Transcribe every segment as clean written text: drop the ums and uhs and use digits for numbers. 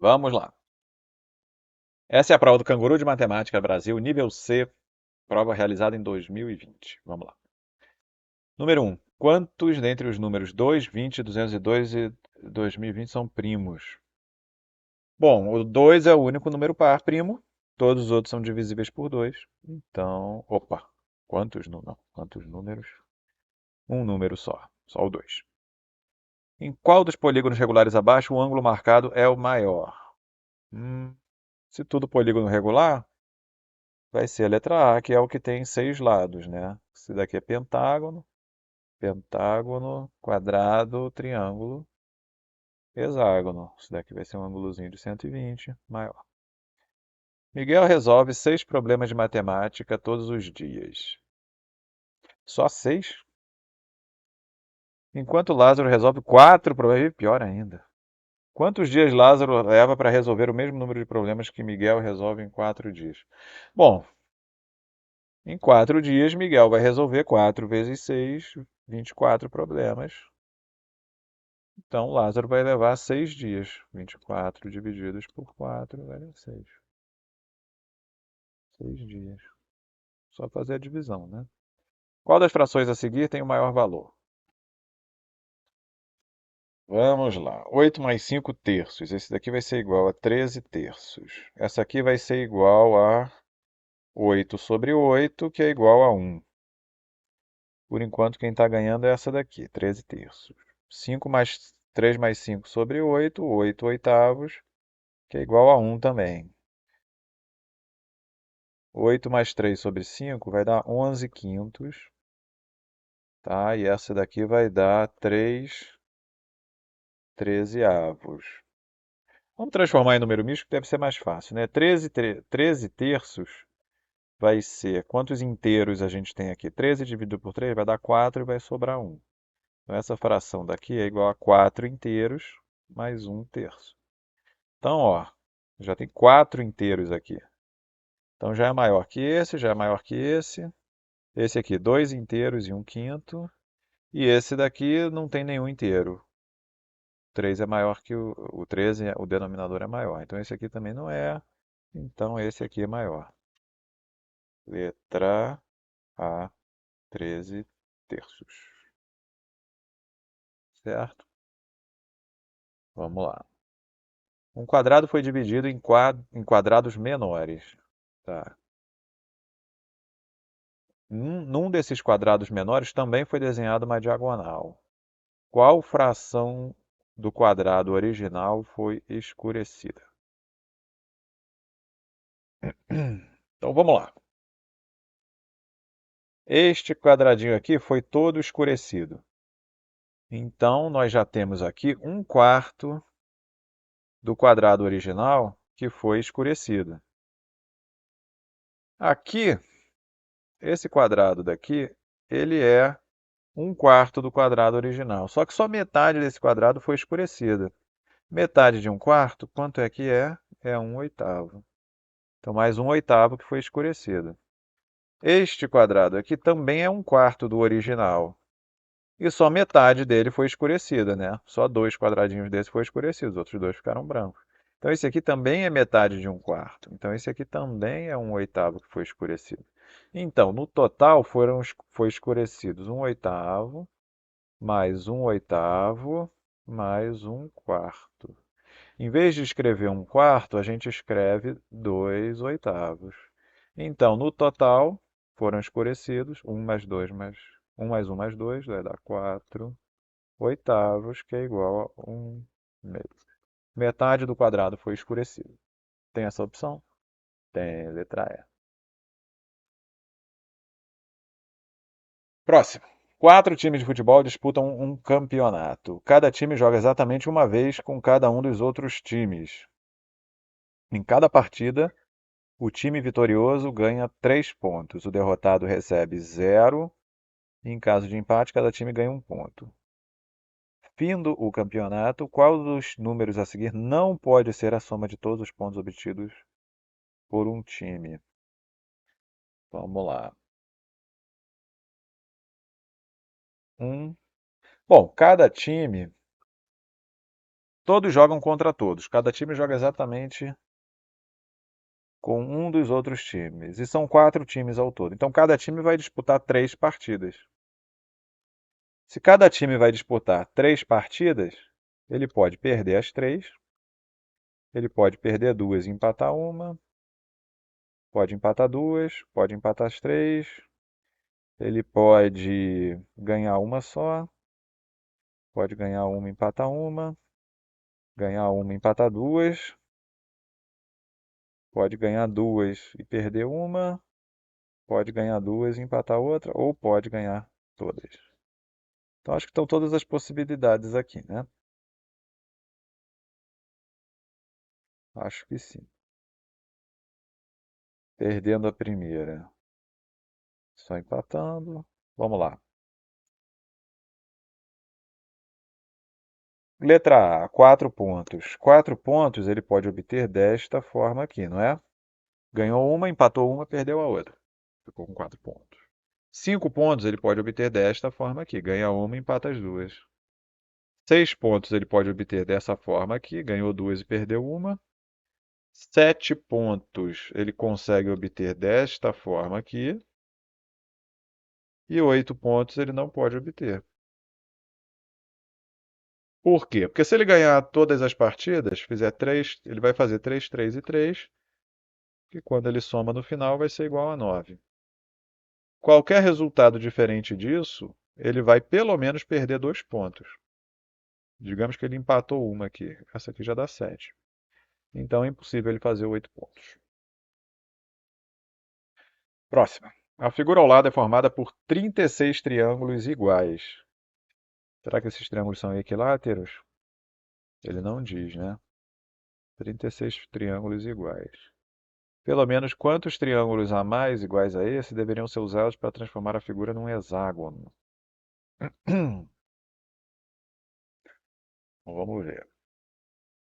Vamos lá. Essa é a prova do Canguru de Matemática Brasil, nível C, prova realizada em 2020. Vamos lá. Número 1. Quantos dentre os números 2, 20, 202 e 2020 são primos? Bom, o 2 é o único número par primo. Todos os outros são divisíveis por 2. Então, opa, quantos números? Um número só o 2. Em qual dos polígonos regulares abaixo o ângulo marcado é o maior? Se tudo polígono regular, vai ser a letra A, que é o que tem 6 lados, né? Esse daqui é pentágono, pentágono, quadrado, triângulo, hexágono. Esse daqui vai ser um ângulozinho de 120, maior. Miguel resolve 6 problemas de matemática todos os dias. Só 6? Enquanto Lázaro resolve 4 problemas, pior ainda. Quantos dias Lázaro leva para resolver o mesmo número de problemas que Miguel resolve em 4 dias? Bom, em 4 dias, Miguel vai resolver 4 vezes 6, 24 problemas. Então, Lázaro vai levar 6 dias. 24 divididos por 4 vai dar 6. 6 dias. Só fazer a divisão, né? Qual das frações a seguir tem o maior valor? Vamos lá. 8 mais 5 terços. Esse daqui vai ser igual a 13 terços. Essa aqui vai ser igual a 8 sobre 8, que é igual a 1. Por enquanto, quem está ganhando é essa daqui, 13 terços. 3 mais 5 sobre 8, 8 oitavos, que é igual a 1 também. 8 mais 3 sobre 5 vai dar 11 quintos. Tá? E essa daqui vai dar 3 trezeavos. Vamos transformar em número misto, que deve ser mais fácil, né? 13 terços vai ser... Quantos inteiros a gente tem aqui? 13 dividido por 3 vai dar 4 e vai sobrar 1. Então, essa fração daqui é igual a 4 inteiros mais 1 terço. Então, ó, já tem 4 inteiros aqui. Então, já é maior que esse, já é maior que esse. Esse aqui, 2 inteiros e 1 quinto. E esse daqui não tem nenhum inteiro. 3 é maior que o 13, o denominador é maior. Então, esse aqui também não é. Então, esse aqui é maior. Letra A, 13 terços. Certo? Vamos lá. Um quadrado foi dividido em quadrados menores. Tá. Num desses quadrados menores também foi desenhada uma diagonal. Qual fração do quadrado original foi escurecida? Então vamos lá. Este quadradinho aqui foi todo escurecido. Então nós já temos aqui 1/4 do quadrado original que foi escurecido. Aqui, esse quadrado daqui, ele é 1/4 do quadrado original. Só que só metade desse quadrado foi escurecida. Metade de 1/4, quanto é que é? É 1/8. Então, mais 1/8 que foi escurecido. Este quadrado aqui também é 1/4 do original. E só metade dele foi escurecida, né? Só 2 quadradinhos desse foi escurecido, os outros 2 ficaram brancos. Então, esse aqui também é metade de 1/4. Então, esse aqui também é 1/8 que foi escurecido. Então, no total, foi escurecidos 1/8, mais 1/8, mais 1/4. Em vez de escrever 1/4, a gente escreve 2/8. Então, no total, foram escurecidos 1 mais 2 mais 1 mais 1 mais 2 vai dar 4/8, que é igual a 1/2. Metade do quadrado foi escurecido. Tem essa opção? Tem, letra E. Próximo. 4 times de futebol disputam um campeonato. Cada time joga exatamente uma vez com cada um dos outros times. Em cada partida, o time vitorioso ganha 3 pontos. O derrotado recebe 0. E em caso de empate, cada time ganha 1 ponto. Findo o campeonato, qual dos números a seguir não pode ser a soma de todos os pontos obtidos por um time? Vamos lá. Um. Bom, cada time Todos jogam contra todos. Cada time joga exatamente com um dos outros times. E são 4 times ao todo. Então cada time vai disputar 3 partidas. Se cada time vai disputar 3 partidas, ele pode perder as 3, ele pode perder 2 e empatar uma, pode empatar 2, pode empatar as 3, ele pode ganhar uma só, pode ganhar uma e empatar uma, ganhar uma e empatar 2, pode ganhar 2 e perder uma, pode ganhar 2 e empatar outra, ou pode ganhar todas. Então acho que estão todas as possibilidades aqui, né? Acho que sim. Perdendo a primeira, só empatando. Vamos lá. Letra A, 4 pontos. 4 pontos ele pode obter desta forma aqui, não é? Ganhou uma, empatou uma, perdeu a outra. Ficou com 4 pontos. 5 pontos ele pode obter desta forma aqui. Ganha uma, empata as duas. 6 pontos ele pode obter dessa forma aqui. Ganhou duas e perdeu uma. 7 pontos ele consegue obter desta forma aqui. E 8 pontos ele não pode obter. Por quê? Porque se ele ganhar todas as partidas, fizer 3, ele vai fazer 3, 3 e 3, que quando ele soma no final vai ser igual a 9. Qualquer resultado diferente disso, ele vai pelo menos perder 2 pontos. Digamos que ele empatou uma aqui. Essa aqui já dá 7. Então é impossível ele fazer 8 pontos. Próxima. A figura ao lado é formada por 36 triângulos iguais. Será que esses triângulos são equiláteros? Ele não diz, né? 36 triângulos iguais. Pelo menos quantos triângulos a mais iguais a esse deveriam ser usados para transformar a figura num hexágono? Vamos ver.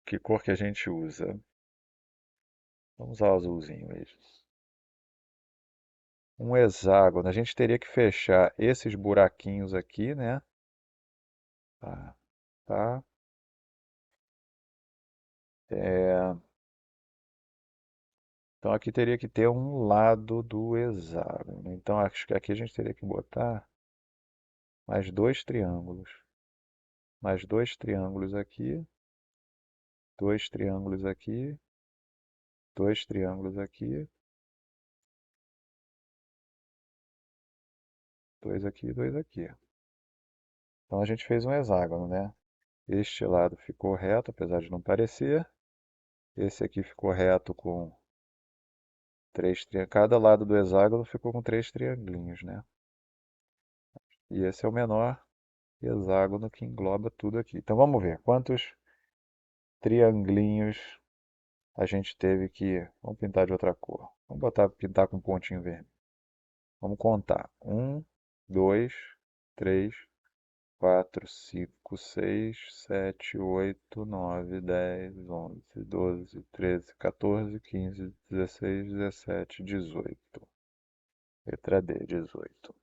Que cor que a gente usa? Vamos usar o azulzinho mesmo. Um hexágono. A gente teria que fechar esses buraquinhos aqui, né? Tá, tá. É, então aqui teria que ter um lado do hexágono. Então acho que aqui a gente teria que botar mais 2 triângulos. Mais 2 triângulos aqui. 2 triângulos aqui. 2 triângulos aqui. 2 aqui, 2 aqui. Então a gente fez um hexágono, né? Este lado ficou reto, apesar de não parecer. Esse aqui ficou reto com 3 triângulos. Cada lado do hexágono ficou com 3 triangulinhos, né? E esse é o menor hexágono que engloba tudo aqui. Então vamos ver quantos triangulinhos a gente teve que... Vamos pintar de outra cor. Vamos pintar com um pontinho vermelho. Vamos contar. 1, 2, 3, 4, 5, 6, 7, 8, 9, 10, 11, 12, 13, 14, 15, 16, 17, 18. Letra D, 18.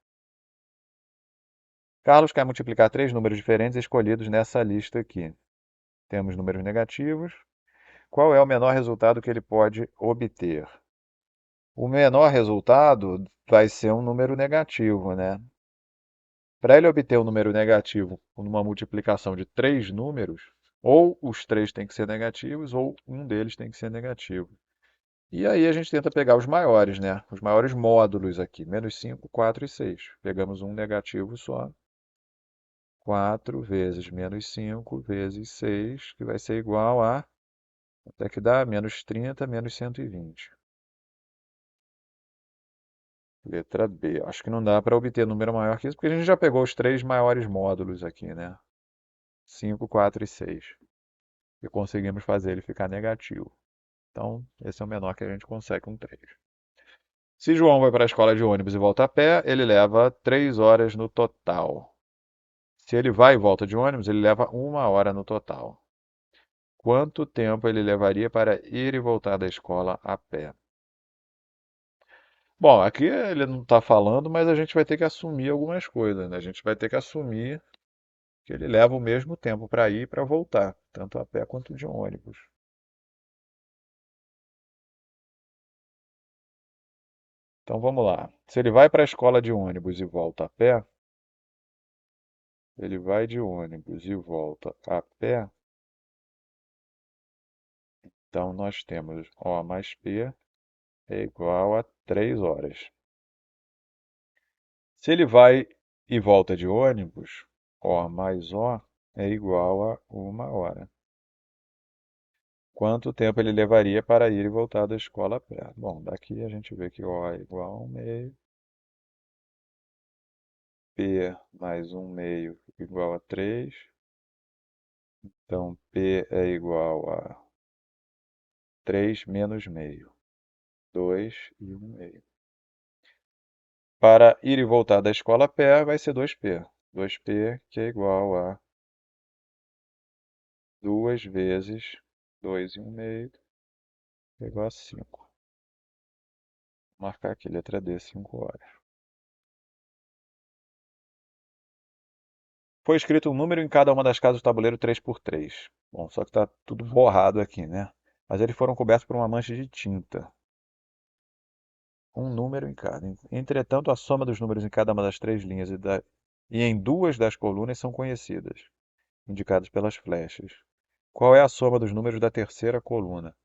Carlos quer multiplicar 3 números diferentes escolhidos nessa lista aqui. Temos números negativos. Qual é o menor resultado que ele pode obter? O menor resultado vai ser um número negativo, né? Para ele obter um número negativo numa multiplicação de 3 números, ou os 3 têm que ser negativos, ou um deles tem que ser negativo. E aí a gente tenta pegar os maiores, né? Os maiores módulos aqui, menos 5, 4 e 6. Pegamos um negativo só. 4 vezes menos 5 vezes 6, que vai ser igual a... Até que dá menos 30 menos 120. Letra B. Acho que não dá para obter número maior que isso, porque a gente já pegou os 3 maiores módulos aqui, né? 5, 4 e 6. E conseguimos fazer ele ficar negativo. Então, esse é o menor que a gente consegue com 3. Se João vai para a escola de ônibus e volta a pé, ele leva 3 horas no total. Se ele vai e volta de ônibus, ele leva 1 hora no total. Quanto tempo ele levaria para ir e voltar da escola a pé? Bom, aqui ele não está falando, mas a gente vai ter que assumir algumas coisas, né? A gente vai ter que assumir que ele leva o mesmo tempo para ir e para voltar, tanto a pé quanto de ônibus. Então vamos lá. Se ele vai para a escola de ônibus e volta a pé, ele vai de ônibus e volta a pé, então nós temos O mais P é igual a 3 horas. Se ele vai e volta de ônibus, O mais O é igual a 1 hora. Quanto tempo ele levaria para ir e voltar da escola a pé? Bom, daqui a gente vê que O é igual a 1/2, P mais 1/2 igual a 3. Então, P é igual a 3 menos meio, 2 e 1/2. Para ir e voltar da escola a pé, vai ser 2P. 2P, que é igual a 2 vezes 2 e 1/2, que é igual a 5. Vou marcar aqui, letra D, 5 horas. Foi escrito um número em cada uma das casas do tabuleiro 3x3. Bom, só que está tudo borrado aqui, né? Mas eles foram cobertos por uma mancha de tinta. Um número em cada. Entretanto, a soma dos números em cada uma das três linhas e em duas das colunas são conhecidas, indicadas pelas flechas. Qual é a soma dos números da terceira coluna?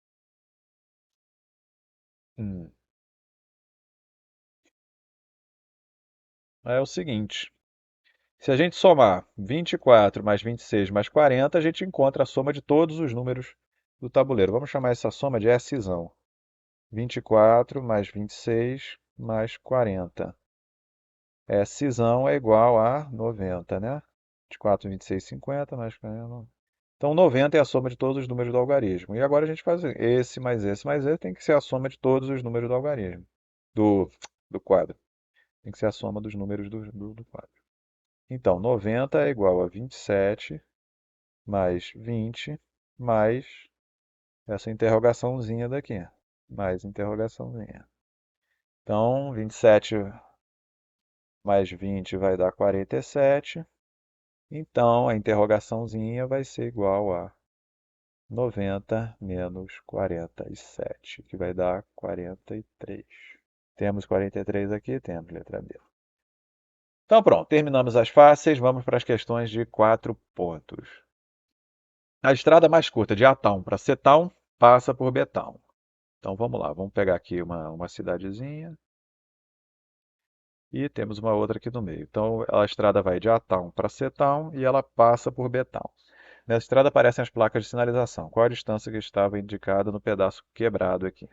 Hum, É o seguinte. Se a gente somar 24 mais 26 mais 40, a gente encontra a soma de todos os números do tabuleiro. Vamos chamar essa soma de Szão. 24 mais 26 mais 40. Szão é igual a 90, né? 24, 26, 50 mais 40. Então, 90 é a soma de todos os números do algarismo. E agora a gente faz esse mais esse mais esse, tem que ser a soma de todos os números do algarismo. Do, do quadro. Tem que ser a soma dos números do quadro. Então, 90 é igual a 27 mais 20 mais essa interrogaçãozinha daqui. Mais interrogaçãozinha. Então, 27 mais 20 vai dar 47. Então, a interrogaçãozinha vai ser igual a 90 menos 47, que vai dar 43. Temos 43 aqui? Temos, letra B. Então, pronto, terminamos as fáceis, vamos para as questões de 4 pontos. A estrada mais curta de A-Town para C-Town passa por B-Town. Então, vamos lá, vamos pegar aqui uma cidadezinha e temos uma outra aqui no meio. Então, a estrada vai de A-Town para C-Town e ela passa por B-Town. Nessa estrada aparecem as placas de sinalização. Qual a distância que estava indicada no pedaço quebrado aqui?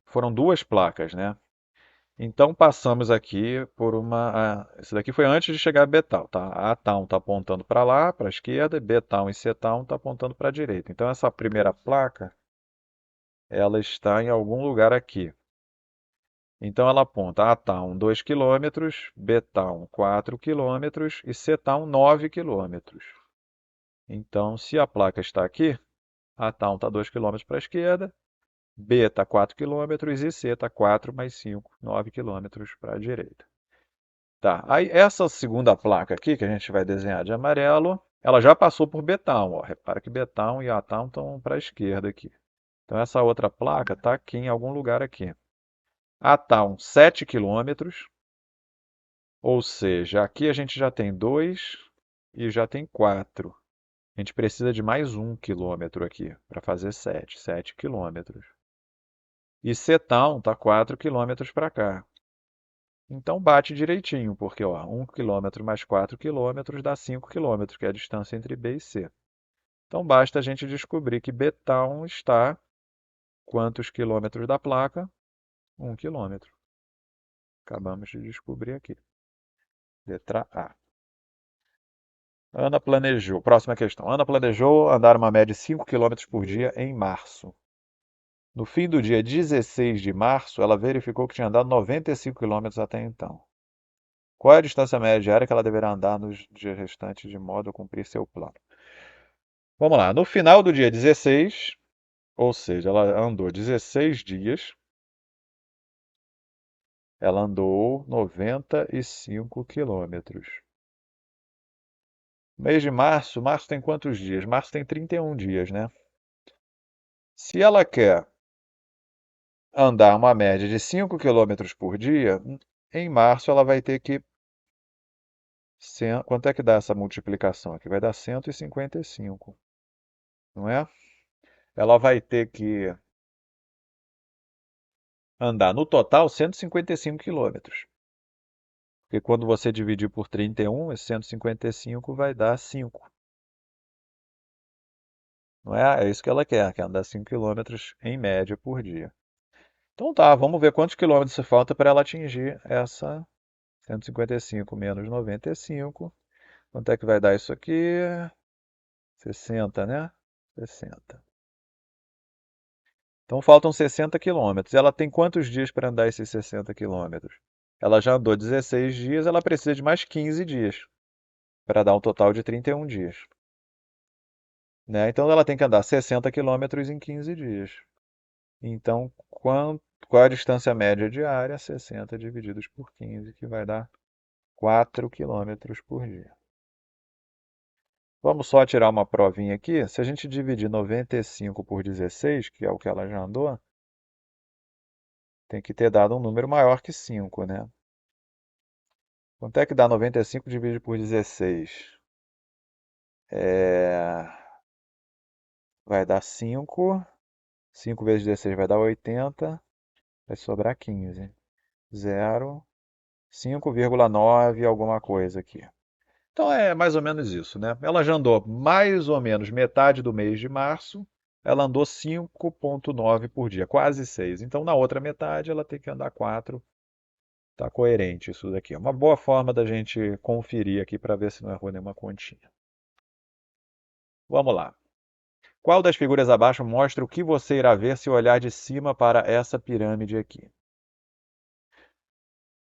Foram duas placas, né? Então passamos aqui por uma. Esse daqui foi antes de chegar a B-Town, tá? A Town está apontando para lá, para a esquerda, e B-Town e C-Town está apontando para a direita. Então essa primeira placa, ela está em algum lugar aqui. Então ela aponta A Town 2 quilômetros, B Town 4 quilômetros e C Town 9 quilômetros. Então, se a placa está aqui, A Town está 2 quilômetros para a esquerda, B está 4 quilômetros e C está 4 mais 5, 9 quilômetros para a direita. Tá, aí essa segunda placa aqui, que a gente vai desenhar de amarelo, ela já passou por B-Town, ó. Repara que B-Town e A-Town estão para a esquerda aqui. Então essa outra placa está aqui em algum lugar aqui. A-Town 7 quilômetros, ou seja, aqui a gente já tem 2 e já tem 4. A gente precisa de mais 1 quilômetro aqui para fazer 7 quilômetros. E C-Town está 4 quilômetros para cá. Então bate direitinho, porque ó, 1 quilômetro mais 4 quilômetros dá 5 quilômetros, que é a distância entre B e C. Então basta a gente descobrir que B-Town está quantos quilômetros da placa? 1 quilômetro. Acabamos de descobrir aqui. Letra A. Ana planejou. Próxima questão. Ana planejou andar uma média de 5 quilômetros por dia em março. No fim do dia 16 de março, ela verificou que tinha andado 95 quilômetros até então. Qual é a distância média diária que ela deverá andar nos dias restantes de modo a cumprir seu plano? Vamos lá. No final do dia 16, ou seja, ela andou 16 dias, ela andou 95 quilômetros. Mês de março, março tem quantos dias? Março tem 31 dias, né? Se ela quer andar uma média de 5 quilômetros por dia, em março ela vai ter que... Quanto é que dá essa multiplicação aqui? Vai dar 155, não é? Ela vai ter que andar no total 155 quilômetros. Porque quando você dividir por 31, esse 155 vai dar 5. Não é? É isso que ela quer andar 5 quilômetros em média por dia. Então tá, vamos ver quantos quilômetros falta para ela atingir essa 155 menos 95. Quanto é que vai dar isso aqui? 60, né? 60. Então faltam 60 quilômetros. Ela tem quantos dias para andar esses 60 quilômetros? Ela já andou 16 dias, ela precisa de mais 15 dias para dar um total de 31 dias. Né? Então ela tem que andar 60 quilômetros em 15 dias. Então, qual a distância média diária? 60 divididos por 15, que vai dar 4 quilômetros por dia. Vamos só tirar uma provinha aqui. Se a gente dividir 95 por 16, que é o que ela já andou, tem que ter dado um número maior que 5, né? Quanto é que dá 95 dividido por 16? É... Vai dar 5. 5 vezes 16 vai dar 80. Vai sobrar 15. 0, 5,9 alguma coisa aqui. Então é mais ou menos isso, né? Ela já andou mais ou menos metade do mês de março. Ela andou 5,9 por dia, quase 6. Então na outra metade ela tem que andar 4. Está coerente isso daqui. É uma boa forma da gente conferir aqui para ver se não errou nenhuma continha. Vamos lá. Qual das figuras abaixo mostra o que você irá ver se olhar de cima para essa pirâmide aqui?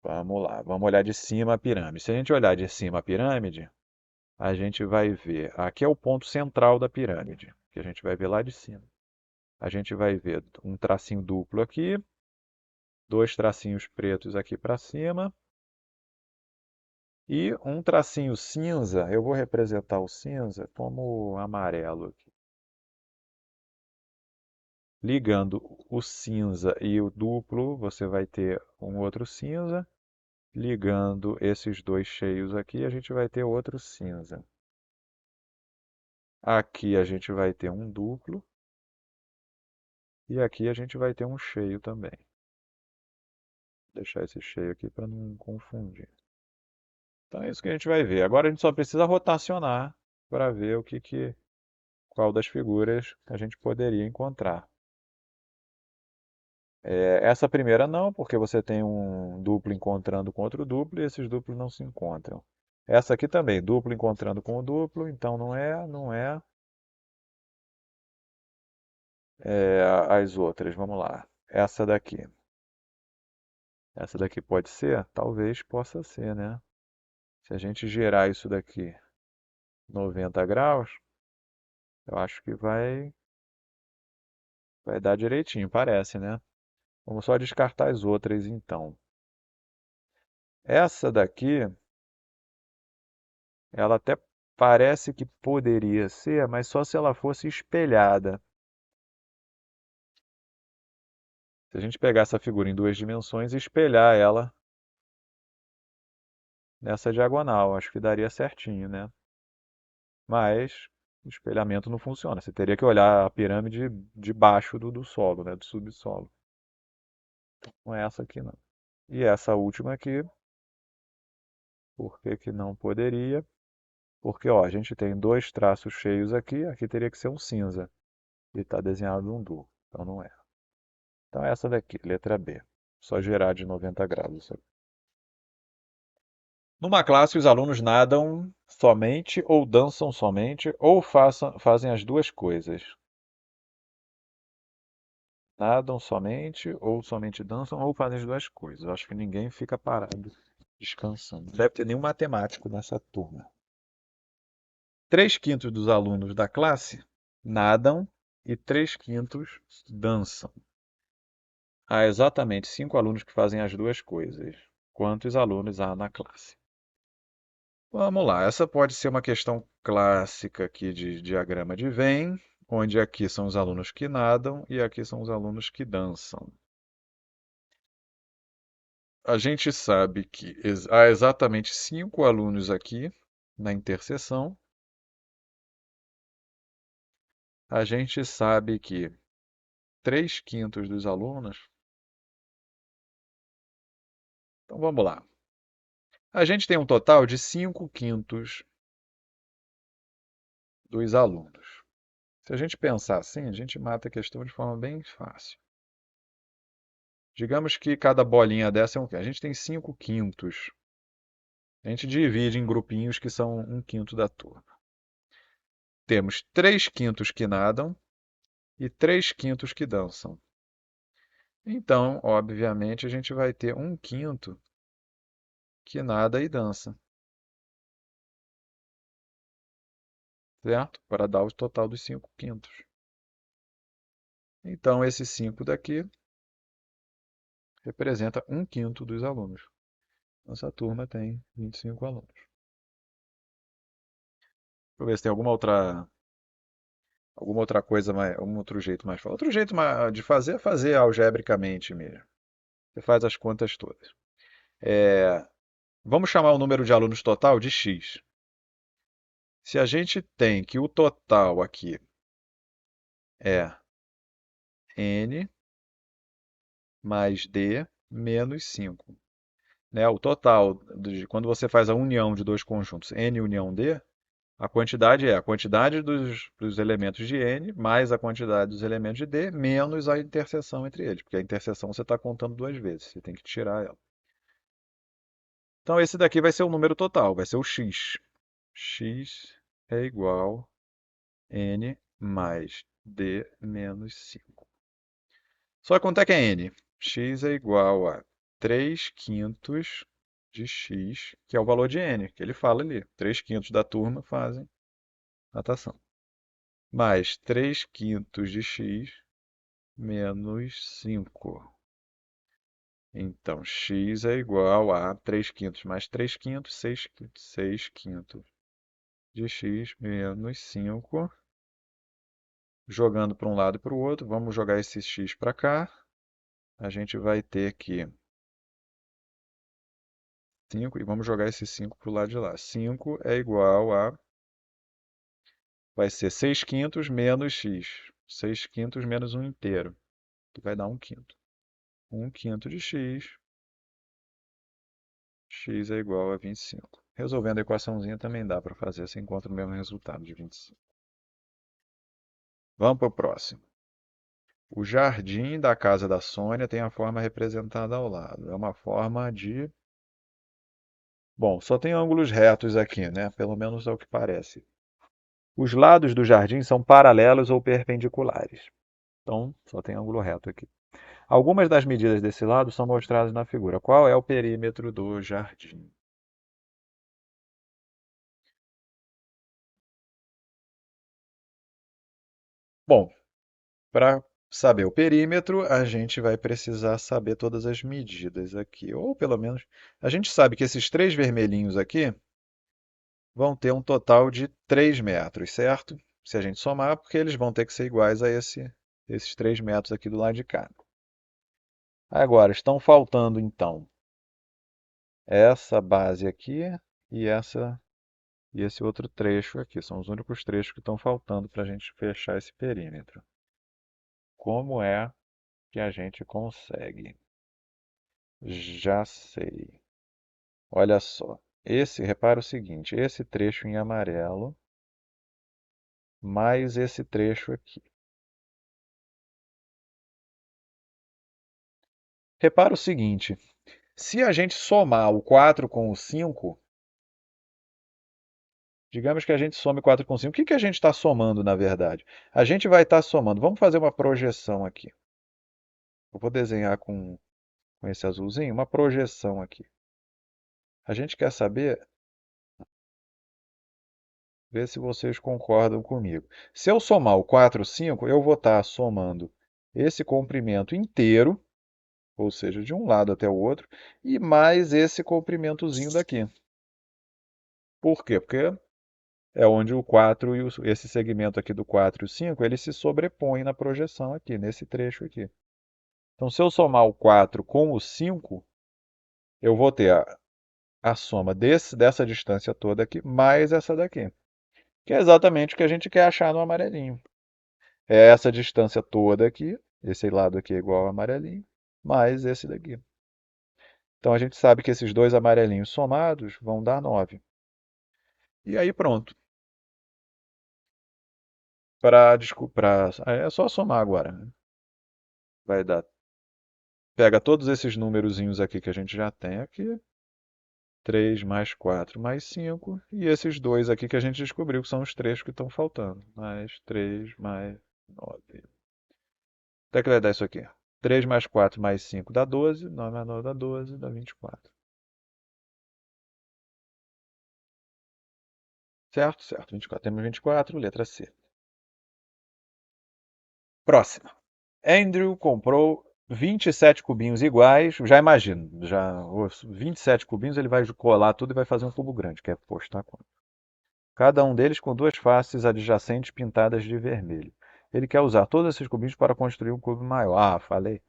Vamos lá, vamos olhar de cima a pirâmide. Se a gente olhar de cima a pirâmide, a gente vai ver... Aqui é o ponto central da pirâmide, que a gente vai ver lá de cima. A gente vai ver um tracinho duplo aqui, dois tracinhos pretos aqui para cima e um tracinho cinza. Eu vou representar o cinza como amarelo aqui. Ligando o cinza e o duplo, você vai ter um outro cinza. Ligando esses dois cheios aqui, a gente vai ter outro cinza. Aqui a gente vai ter um duplo. E aqui a gente vai ter um cheio também. Vou deixar esse cheio aqui para não confundir. Então é isso que a gente vai ver. Agora a gente só precisa rotacionar para ver qual das figuras a gente poderia encontrar. Essa primeira não, porque você tem um duplo encontrando com outro duplo e esses duplos não se encontram. Essa aqui também, duplo encontrando com o duplo, então não é. As outras, vamos lá. Essa daqui. Essa daqui pode ser? Talvez possa ser, né? Se a gente girar isso daqui 90 graus, eu acho que vai dar direitinho, parece, né? Vamos só descartar as outras então. Essa daqui, ela até parece que poderia ser, mas só se ela fosse espelhada. Se a gente pegar essa figura em duas dimensões e espelhar ela nessa diagonal, acho que daria certinho, né? Mas o espelhamento não funciona. Você teria que olhar a pirâmide de baixo do solo, né? Do subsolo. Não é essa aqui, não. E essa última aqui, por que que não poderia? Porque, ó, a gente tem dois traços cheios aqui, aqui teria que ser um cinza. E está desenhado um duplo, então não é. Então essa daqui, letra B. Só girar de 90 graus isso aqui. Numa classe, os alunos nadam somente ou dançam somente ou fazem as duas coisas. Nadam somente ou somente dançam ou fazem as duas coisas. Eu acho que ninguém fica parado descansando. Não deve ter nenhum matemático nessa turma. 3/5 dos alunos da classe nadam e 3/5 dançam. Há exatamente 5 alunos que fazem as duas coisas. Quantos alunos há na classe? Vamos lá, essa pode ser uma questão clássica aqui de diagrama de Venn, onde aqui são os alunos que nadam e aqui são os alunos que dançam. A gente sabe que há exatamente 5 alunos aqui na interseção. A gente sabe que 3/5 dos alunos. Então vamos lá. A gente tem um total de 5/5 dos alunos. Se a gente pensar assim, a gente mata a questão de forma bem fácil. Digamos que cada bolinha dessa é um quê? A gente tem 5/5. A gente divide em grupinhos que são 1/5 da turma. Temos 3/5 que nadam e 3/5 que dançam. Então, obviamente, a gente vai ter 1/5 que nada e dança, certo? Para dar o total dos 5/5. Então, esse 5 daqui representa 1/5 dos alunos. Nossa turma tem 25 alunos. Deixa eu ver se tem alguma outra coisa, algum outro jeito mais fácil. Outro jeito de fazer é fazer algebricamente mesmo. Você faz as contas todas. É, vamos chamar o número de alunos total de x. Se a gente tem que o total aqui é n mais d menos 5. Né? O total, quando você faz a união de dois conjuntos, n união d, a quantidade é a quantidade dos elementos de n mais a quantidade dos elementos de d menos a interseção entre eles, porque a interseção você está contando duas vezes, você tem que tirar ela. Então esse daqui vai ser o número total, vai ser o x. X é igual a n mais d menos 5. Só que quanto é que é n? X é igual a 3/5 de x, que é o valor de n, que ele fala ali. 3/5 da turma fazem natação. Mais 3/5 de x menos 5. Então, x é igual a 3/5 mais 3/5, 6/5 de x menos 5. Jogando para um lado e para o outro, vamos jogar esse x para cá. A gente vai ter que 5, e vamos jogar esse 5 para o lado de lá. 5 é igual a... vai ser 6/5 menos x. 6/5 menos 1 inteiro, que vai dar 1/5. 1/5 de x. X é igual a 25. Resolvendo a equaçãozinha também dá para fazer, você encontra o mesmo resultado de 25. Vamos para o próximo. O jardim da casa da Sônia tem a forma representada ao lado. É uma forma de... Bom, só tem ângulos retos aqui, né? Pelo menos é o que parece. Os lados do jardim são paralelos ou perpendiculares. Então, só tem ângulo reto aqui. Algumas das medidas desse lado são mostradas na figura. Qual é o perímetro do jardim? Bom, para saber o perímetro, a gente vai precisar saber todas as medidas aqui. Ou pelo menos, a gente sabe que esses três vermelhinhos aqui vão ter um total de 3 metros, certo? Se a gente somar, porque eles vão ter que ser iguais a esses 3 metros aqui do lado de cá. Agora, estão faltando então essa base aqui e e esse outro trecho aqui. São os únicos trechos que estão faltando para a gente fechar esse perímetro. Como é que a gente consegue? Já sei. Olha só. Repara o seguinte, esse trecho em amarelo mais esse trecho aqui. Repara o seguinte, se a gente somar o 4 com o 5, digamos que a gente some 4 com 5, o que que a gente está somando, na verdade? A gente vai estar somando, vamos fazer uma projeção aqui. Eu vou desenhar com esse azulzinho uma projeção aqui. A gente quer saber, ver se vocês concordam comigo. Se eu somar o 4, 5, eu vou estar somando esse comprimento inteiro, ou seja, de um lado até o outro, e mais esse comprimentozinho daqui. Por quê? Porque é onde o 4 e esse segmento aqui do 4 e o 5, eles se sobrepõem na projeção aqui, nesse trecho aqui. Então, se eu somar o 4 com o 5, eu vou ter a soma dessa distância toda aqui, mais essa daqui. Que é exatamente o que a gente quer achar no amarelinho. É essa distância toda aqui, esse lado aqui é igual ao amarelinho, mais esse daqui. Então a gente sabe que esses dois amarelinhos somados vão dar 9. E aí pronto. É só somar agora, né? Vai dar. Pega todos esses númerozinhos aqui que a gente já tem aqui. 3 mais 4 mais 5. E esses dois aqui que a gente descobriu que são os três que estão faltando. Mais 3 mais 9. Até que vai dar isso aqui. 3 mais 4 mais 5 dá 12. 9 mais 9 dá 12, dá 24. Certo? Certo. 24. Temos 24, letra C. Próxima. Andrew comprou 27 cubinhos iguais. Já imagino, os 27 cubinhos ele vai colar tudo e vai fazer um cubo grande, que é posto na conta. Cada um deles com duas faces adjacentes pintadas de vermelho. Ele quer usar todos esses cubinhos para construir um cubo maior. Ah, falei.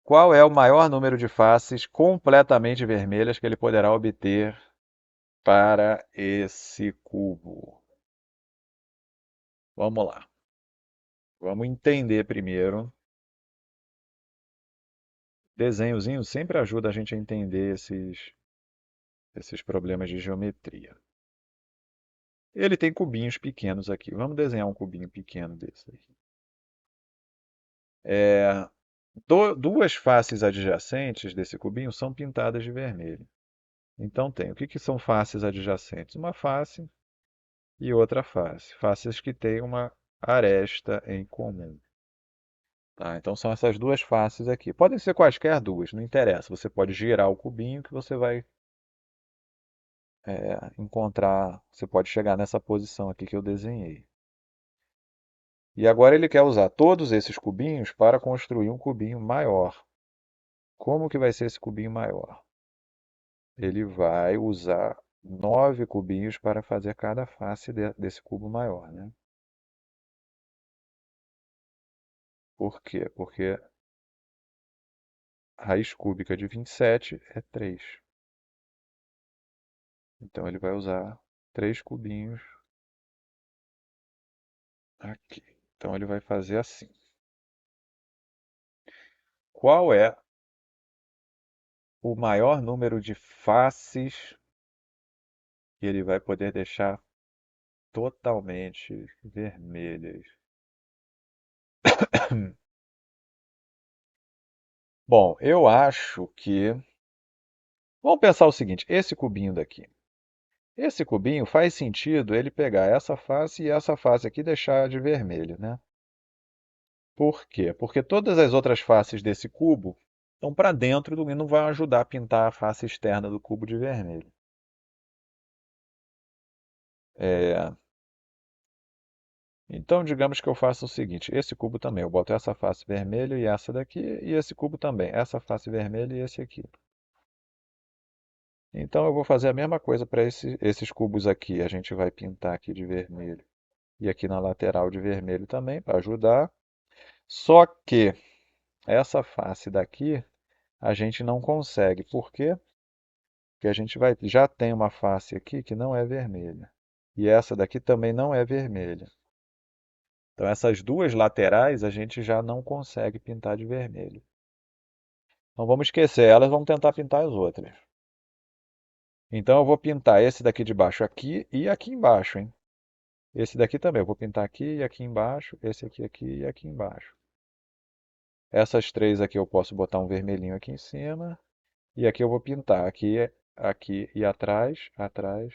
Qual é o maior número de faces completamente vermelhas que ele poderá obter para esse cubo? Vamos lá. Vamos entender primeiro. Desenhozinho sempre ajuda a gente a entender esses problemas de geometria. Ele tem cubinhos pequenos aqui. Vamos desenhar um cubinho pequeno desse aqui. Duas faces adjacentes desse cubinho são pintadas de vermelho. Então tem. O que que são faces adjacentes? Uma face e outra face. Faces que têm uma aresta em comum. Tá? Então são essas duas faces aqui. Podem ser quaisquer duas, não interessa. Você pode girar o cubinho que você vai encontrar. Você pode chegar nessa posição aqui que eu desenhei. E agora ele quer usar todos esses cubinhos para construir um cubinho maior. Como que vai ser esse cubinho maior? Ele vai usar 9 cubinhos para fazer cada face desse cubo maior, né? Por quê? Porque a raiz cúbica de 27 é 3. Então ele vai usar 3 cubinhos aqui. Então ele vai fazer assim. Qual é o maior número de faces que ele vai poder deixar totalmente vermelhas? Bom, eu acho que. Vamos pensar o seguinte: esse cubinho daqui. Esse cubinho faz sentido ele pegar essa face e essa face aqui e deixar de vermelho, né? Por quê? Porque todas as outras faces desse cubo estão para dentro e não vão ajudar a pintar a face externa do cubo de vermelho. É, Então, digamos que eu faça o seguinte: esse cubo também, eu boto essa face vermelha e essa daqui, e esse cubo também, essa face vermelha e esse aqui. Então, eu vou fazer a mesma coisa para esses cubos aqui. A gente vai pintar aqui de vermelho e aqui na lateral de vermelho também, para ajudar. Só que essa face daqui a gente não consegue. Por quê? Porque a gente já tem uma face aqui que não é vermelha. E essa daqui também não é vermelha. Então, essas duas laterais a gente já não consegue pintar de vermelho. Não vamos esquecer elas, vamos tentar pintar as outras. Então eu vou pintar esse daqui de baixo aqui e aqui embaixo, hein? Esse daqui também, eu vou pintar aqui e aqui embaixo, esse aqui e aqui embaixo. Essas três aqui eu posso botar um vermelhinho aqui em cima. E aqui eu vou pintar aqui e atrás, atrás,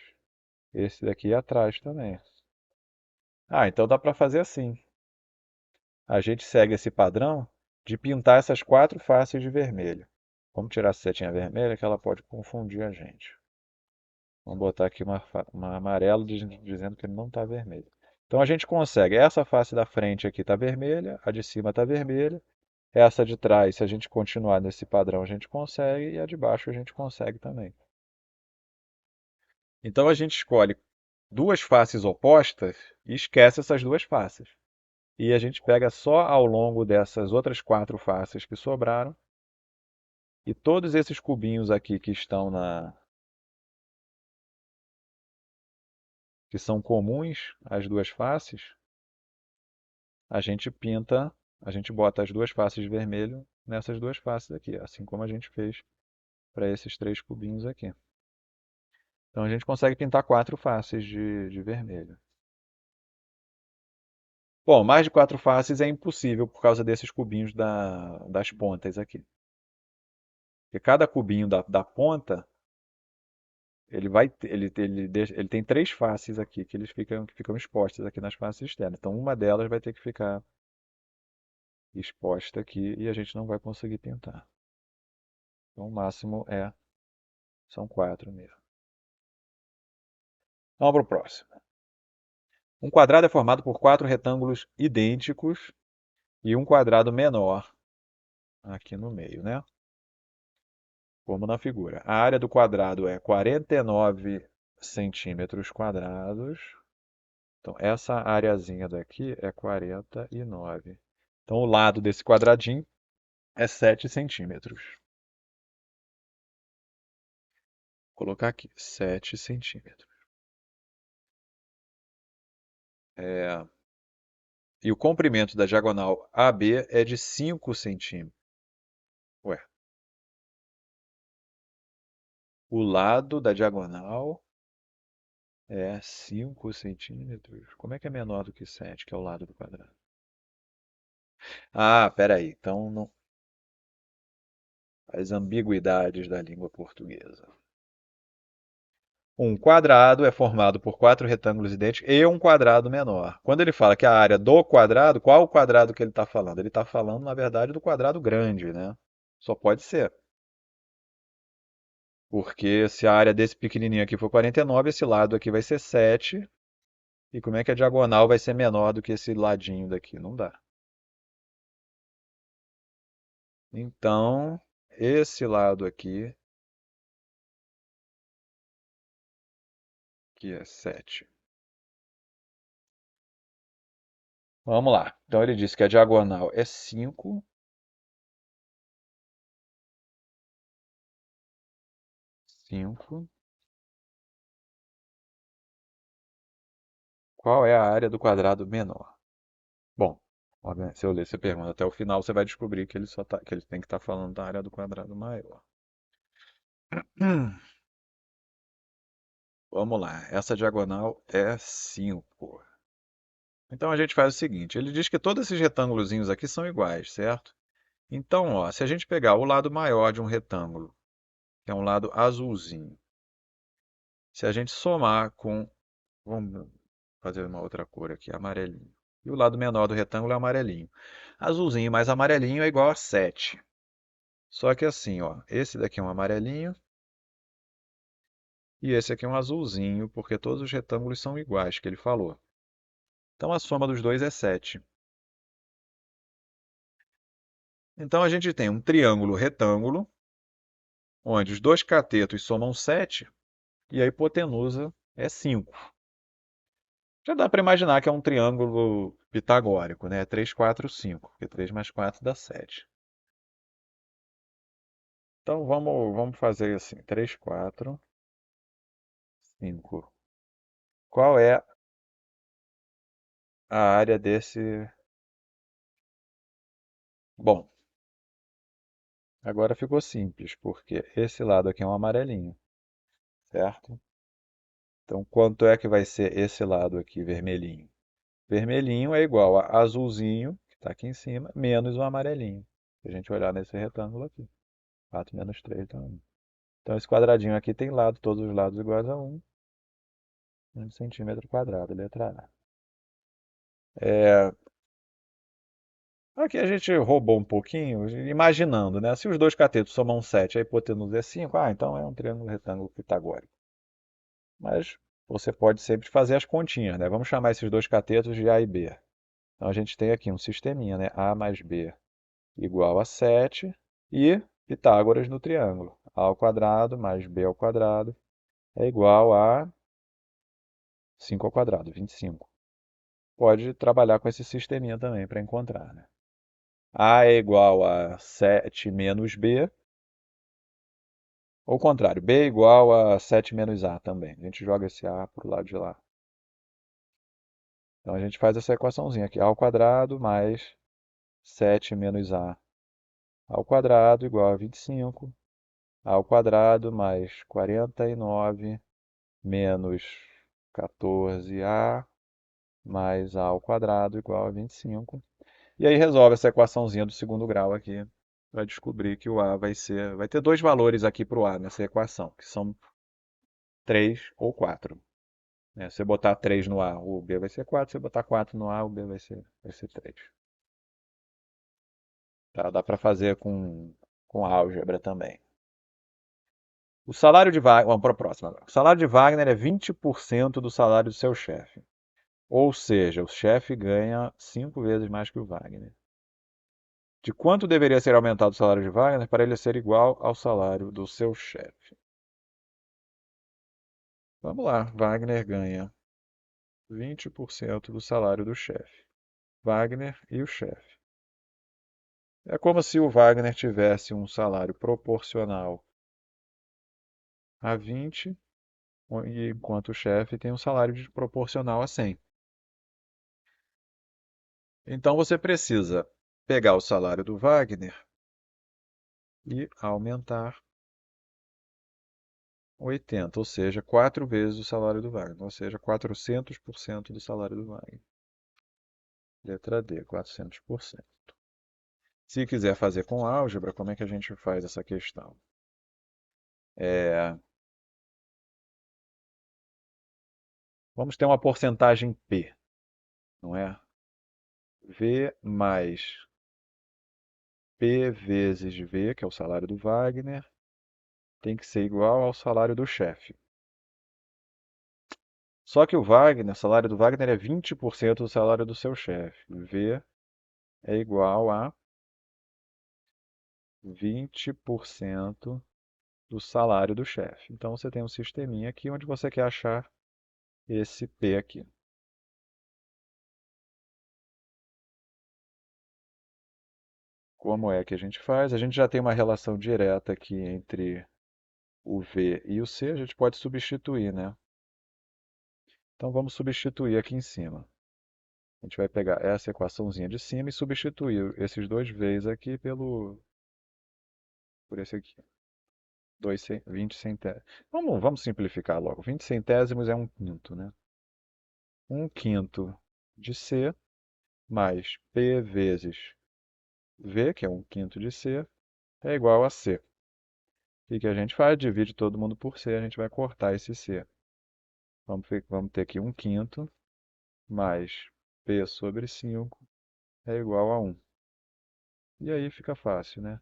esse daqui e atrás também. Ah, então dá para fazer assim. A gente segue esse padrão de pintar essas quatro faces de vermelho. Vamos tirar a setinha vermelha que ela pode confundir a gente. Vamos botar aqui uma amarelo dizendo que ele não está vermelho. Então a gente consegue, essa face da frente aqui está vermelha, a de cima está vermelha, essa de trás, se a gente continuar nesse padrão, a gente consegue, e a de baixo a gente consegue também. Então a gente escolhe duas faces opostas e esquece essas duas faces. E a gente pega só ao longo dessas outras quatro faces que sobraram. E todos esses cubinhos aqui que estão que são comuns às duas faces, a gente pinta, a gente bota as duas faces de vermelho nessas duas faces aqui, assim como a gente fez para esses três cubinhos aqui. Então a gente consegue pintar quatro faces de vermelho. Bom, mais de quatro faces é impossível por causa desses cubinhos das pontas aqui. Porque cada cubinho da ponta, ele tem três faces aqui que ficam expostas aqui nas faces externas. Então uma delas vai ter que ficar exposta aqui e a gente não vai conseguir pintar. Então o máximo são quatro mesmo. Vamos para o próximo. Um quadrado é formado por quatro retângulos idênticos e um quadrado menor aqui no meio, né? Como na figura. A área do quadrado é 49 centímetros quadrados. Então, essa areazinha daqui é 49. Então, o lado desse quadradinho é 7 centímetros. Vou colocar aqui, 7 centímetros. E o comprimento da diagonal AB é de 5 centímetros. Ué, o lado da diagonal é 5 centímetros. Como é que é menor do que 7, que é o lado do quadrado? Ah, peraí. Então, não, as ambiguidades da língua portuguesa. Um quadrado é formado por quatro retângulos idênticos e um quadrado menor. Quando ele fala que a área do quadrado, qual o quadrado que ele está falando? Ele está falando, na verdade, do quadrado grande, né? Só pode ser. Porque se a área desse pequenininho aqui for 49, esse lado aqui vai ser 7. E como é que a diagonal vai ser menor do que esse ladinho daqui? Não dá. Então, esse lado aqui, que é 7. Vamos lá. Então ele disse que a diagonal é 5. 5. Qual é a área do quadrado menor? Bom, obviamente, se eu ler essa pergunta até o final, você vai descobrir que que ele tem que estar falando da área do quadrado maior. Vamos lá. Essa diagonal é 5. Então a gente faz o seguinte, ele diz que todos esses retângulozinhos aqui são iguais, certo? Então, ó, se a gente pegar o lado maior de um retângulo, que é um lado azulzinho, se a gente somar com, vamos fazer uma outra cor aqui, amarelinho. E o lado menor do retângulo é amarelinho. Azulzinho mais amarelinho é igual a 7. Só que assim, ó, esse daqui é um amarelinho e esse aqui é um azulzinho, porque todos os retângulos são iguais, que ele falou. Então a soma dos dois é 7. Então a gente tem um triângulo retângulo, onde os dois catetos somam 7 e a hipotenusa é 5. Já dá para imaginar que é um triângulo pitagórico, né? 3, 4, 5, porque 3 mais 4 dá 7. Então vamos fazer assim, 3, 4, 5. Qual é a área desse... Bom, agora ficou simples, porque esse lado aqui é um amarelinho, certo? Então quanto é que vai ser esse lado aqui, vermelhinho? Vermelhinho é igual a azulzinho, que está aqui em cima, menos o amarelinho. Se a gente olhar nesse retângulo aqui. 4 menos 3 dá 1. Então esse quadradinho aqui tem lado, todos os lados iguais a 1 centímetro quadrado, letra A. Aqui a gente roubou um pouquinho, imaginando, né? Se os dois catetos somam 7, a hipotenusa é 5, então é um triângulo retângulo pitagórico. Mas você pode sempre fazer as continhas, né? Vamos chamar esses dois catetos de A e B. Então a gente tem aqui um sisteminha, né? A mais B igual a 7 e Pitágoras no triângulo. A ao quadrado mais B ao quadrado é igual a 5 ao quadrado, 25. Pode trabalhar com esse sisteminha também para encontrar, né? A é igual a 7 menos B, ou o contrário, B é igual a 7 menos A também. A gente joga esse A para o lado de lá. Então a gente faz essa equaçãozinha aqui, A ao quadrado mais 7 menos A ao quadrado igual a 25. A ao quadrado mais 49 menos 14A mais A ao quadrado igual a 25. E aí resolve essa equaçãozinha do segundo grau aqui para descobrir que o A vai ter dois valores aqui para o A nessa equação, que são 3 ou 4. Né? Se você botar 3 no A, o B vai ser 4. Se você botar 4 no A, o B vai ser 3. Tá? Dá para fazer com álgebra também. O salário de Wagner, vamos para a próxima agora. O salário de Wagner é 20% do salário do seu chefe. Ou seja, o chefe ganha 5 vezes mais que o Wagner. De quanto deveria ser aumentado o salário de Wagner para ele ser igual ao salário do seu chefe? Vamos lá, Wagner ganha 20% do salário do chefe. Wagner e o chefe. É como se o Wagner tivesse um salário proporcional a 20, enquanto o chefe tem um salário proporcional a 100. Então você precisa pegar o salário do Wagner e aumentar 80, ou seja, 4 vezes o salário do Wagner, ou seja, 400% do salário do Wagner. Letra D, 400%. Se quiser fazer com álgebra, como é que a gente faz essa questão? Vamos ter uma porcentagem P, não é? V mais P vezes V, que é o salário do Wagner, tem que ser igual ao salário do chefe. Só que o salário do Wagner é 20% do salário do seu chefe. V é igual a 20% do salário do chefe. Então você tem um sisteminha aqui onde você quer achar esse P aqui. Como é que a gente faz? A gente já tem uma relação direta aqui entre o V e o C, a gente pode substituir, né? Então vamos substituir aqui em cima. A gente vai pegar essa equaçãozinha de cima e substituir esses dois V's aqui por esse aqui. 20 centésimos. Vamos simplificar logo. 20 centésimos é 1/5, né? 1/5 de C mais P vezes V, que é 1/5 de C, é igual a C. O que a gente faz? Divide todo mundo por C, a gente vai cortar esse C. Vamos ter aqui 1/5 mais P sobre 5 é igual a 1. E aí fica fácil, né?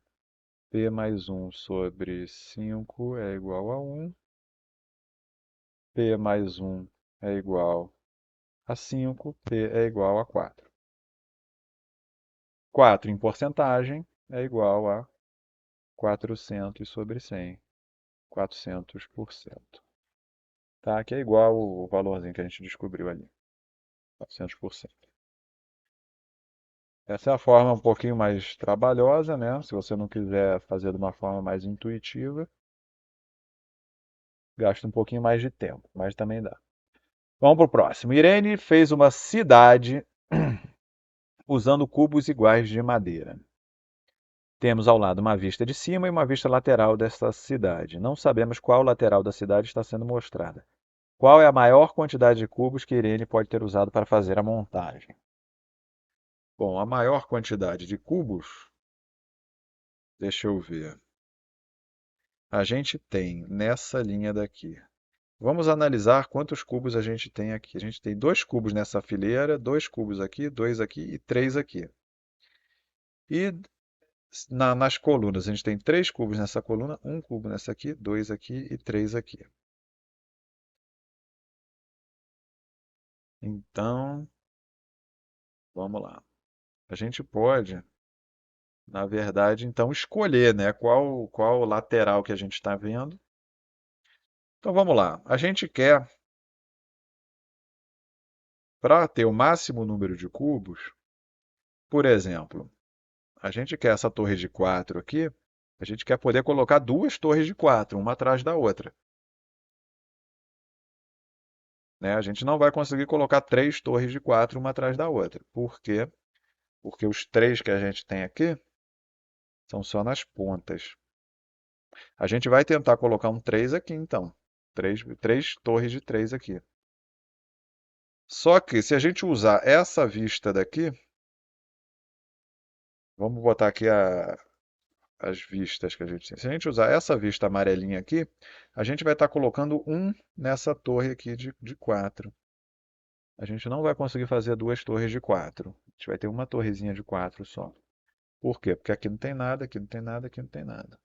P mais 1 sobre 5 é igual a 1. P mais 1 é igual a 5. P é igual a 4. 4 em porcentagem é igual a 400 sobre 100. 400%. Tá? Que é igual o valorzinho que a gente descobriu ali. 400%. Essa é a forma um pouquinho mais trabalhosa, né? Se você não quiser fazer de uma forma mais intuitiva, gasta um pouquinho mais de tempo, mas também dá. Vamos para o próximo. Irene fez uma cidade usando cubos iguais de madeira. Temos ao lado uma vista de cima e uma vista lateral desta cidade. Não sabemos qual lateral da cidade está sendo mostrada. Qual é a maior quantidade de cubos que Irene pode ter usado para fazer a montagem? Bom, a maior quantidade de cubos, deixa eu ver. A gente tem nessa linha daqui. Vamos analisar quantos cubos a gente tem aqui. A gente tem 2 cubos nessa fileira, 2 cubos aqui, 2 aqui e 3 aqui. E nas colunas, a gente tem 3 cubos nessa coluna, 1 cubo nessa aqui, 2 aqui e 3 aqui. Então, vamos lá. A gente pode, na verdade, então escolher, né, qual lateral que a gente está vendo. Então vamos lá. A gente quer, para ter o máximo número de cubos, por exemplo, a gente quer essa torre de 4 aqui, a gente quer poder colocar duas torres de 4, uma atrás da outra. Né? A gente não vai conseguir colocar três torres de 4 uma atrás da outra. Por quê? Porque os três que a gente tem aqui são só nas pontas. A gente vai tentar colocar um 3 aqui, então. Três torres de 3 aqui. Só que se a gente usar essa vista daqui, vamos botar aqui as vistas que a gente tem. Se a gente usar essa vista amarelinha aqui, a gente vai estar colocando um nessa torre aqui de 4. A gente não vai conseguir fazer duas torres de 4. A gente vai ter uma torrezinha de 4 só. Por quê? Porque aqui não tem nada, aqui não tem nada, aqui não tem nada.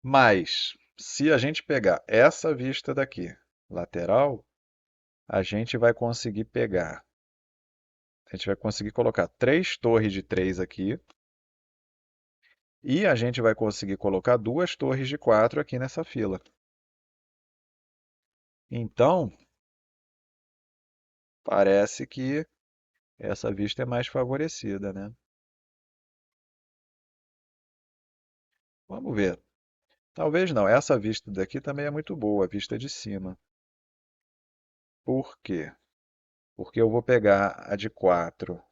Mas, se a gente pegar essa vista daqui, lateral, a gente vai conseguir pegar. A gente vai conseguir colocar três torres de 3 aqui. E a gente vai conseguir colocar duas torres de 4 aqui nessa fila. Então, parece que essa vista é mais favorecida, né? Vamos ver. Talvez não. Essa vista daqui também é muito boa, a vista de cima. Por quê? Porque eu vou pegar a de 4.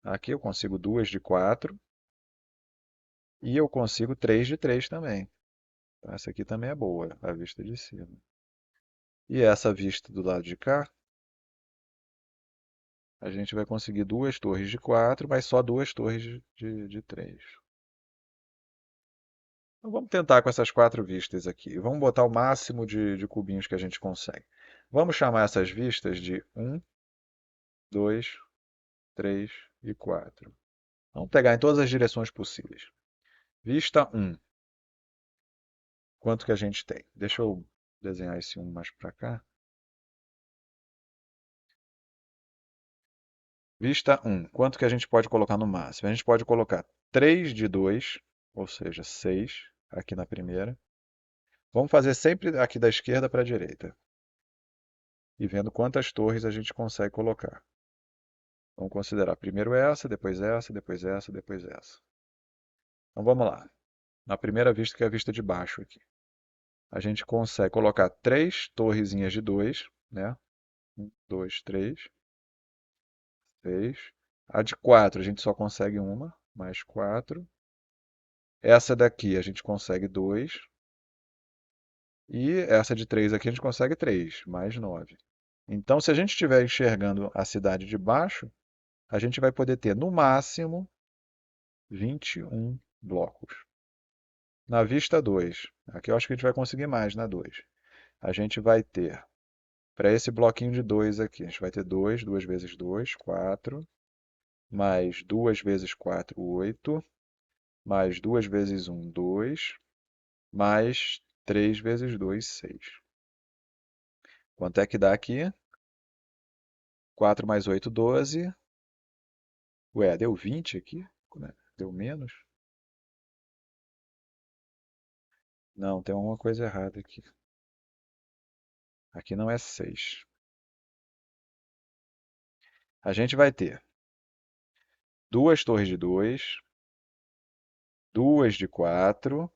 Aqui eu consigo duas de 4 e eu consigo três de 3 também. Então, essa aqui também é boa, a vista de cima. E essa vista do lado de cá, a gente vai conseguir duas torres de 4, mas só duas torres de 3. Então, vamos tentar com essas quatro vistas aqui. Vamos botar o máximo de cubinhos que a gente consegue. Vamos chamar essas vistas de 1, 2, 3 e 4. Vamos pegar em todas as direções possíveis. Vista 1. Quanto que a gente tem? Deixa eu desenhar esse 1 mais para cá. Vista 1. Quanto que a gente pode colocar no máximo? A gente pode colocar 3 de 2, ou seja, 6 aqui na primeira. Vamos fazer sempre aqui da esquerda para a direita. E vendo quantas torres a gente consegue colocar. Vamos considerar primeiro essa, depois essa, depois essa, depois essa. Então vamos lá. Na primeira vista, que é a vista de baixo aqui. A gente consegue colocar três torrezinhas de 2, né? 1, 2, 3, 6. A de 4 a gente só consegue uma, mais 4. Essa daqui a gente consegue 2. E essa de 3 aqui a gente consegue 3, mais 9. Então, se a gente estiver enxergando a cidade de baixo, a gente vai poder ter no máximo 21 blocos. Na vista 2, aqui eu acho que a gente vai conseguir mais na 2. A gente vai ter, para esse bloquinho de 2 aqui, a gente vai ter 2, 2 vezes 2, 4, mais 2 vezes 4, 8, mais 2 vezes 1, 2, mais 3 vezes 2, 6. Quanto é que dá aqui? 4 mais 8, 12. Ué, deu 20 aqui? Deu menos? Não, tem alguma coisa errada aqui. Aqui não é 6. A gente vai ter duas torres de 2, duas de 4,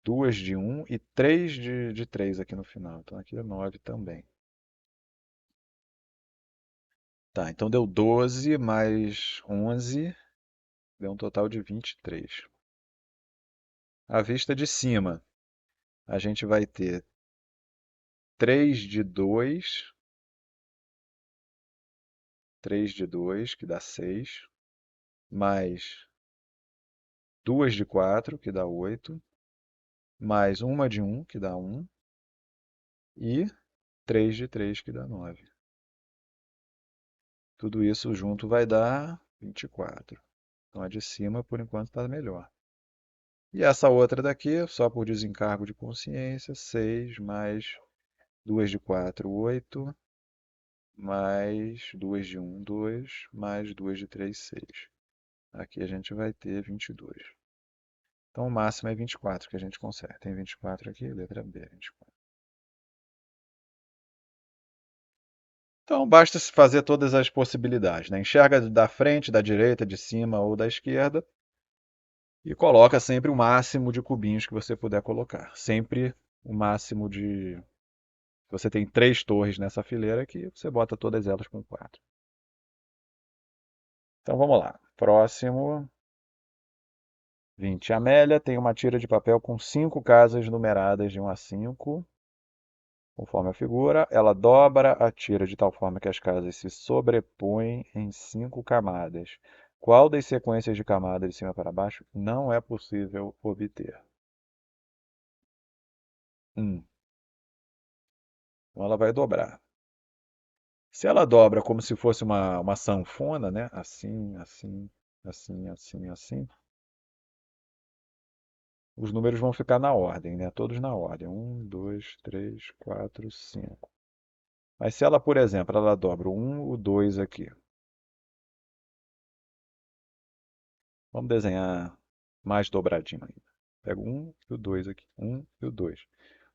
duas de 1 e três de 3 aqui no final. Então aqui é 9 também. Tá, então deu 12 mais 11, deu um total de 23. À vista de cima, a gente vai ter 3 de 2, 3 de 2, que dá 6, mais 2 de 4, que dá 8, mais uma de 1, que dá 1, e 3 de 3, que dá 9. Tudo isso junto vai dar 24. Então a de cima, por enquanto, está melhor. E essa outra daqui, só por desencargo de consciência, 6 mais 2 de 4, 8, mais 2 de 1, 2, mais 2 de 3, 6. Aqui a gente vai ter 22. Então o máximo é 24 que a gente consegue. Tem 24 aqui, letra B, 24. Então basta se fazer todas as possibilidades, né? Enxerga da frente, da direita, de cima ou da esquerda e coloca sempre o máximo de cubinhos que você puder colocar. Sempre o máximo de. Se você tem 3 torres nessa fileira aqui, você bota todas elas com 4. Então vamos lá. Próximo. 20. Amélia tem uma tira de papel com 5 casas numeradas de 1 a 5. Conforme a figura, ela dobra a tira de tal forma que as casas se sobrepõem em 5 camadas. Qual das sequências de camadas de cima para baixo não é possível obter? Então ela vai dobrar. Se ela dobra como se fosse uma sanfona, né? Assim, assim, assim, assim, assim, os números vão ficar na ordem, né? Todos na ordem. 1, 2, 3, 4, 5. Mas se ela, por exemplo, ela dobra o 1, o 2 aqui. Vamos desenhar mais dobradinho ainda. Pega o 1 e o 2 aqui. 1 e o 2.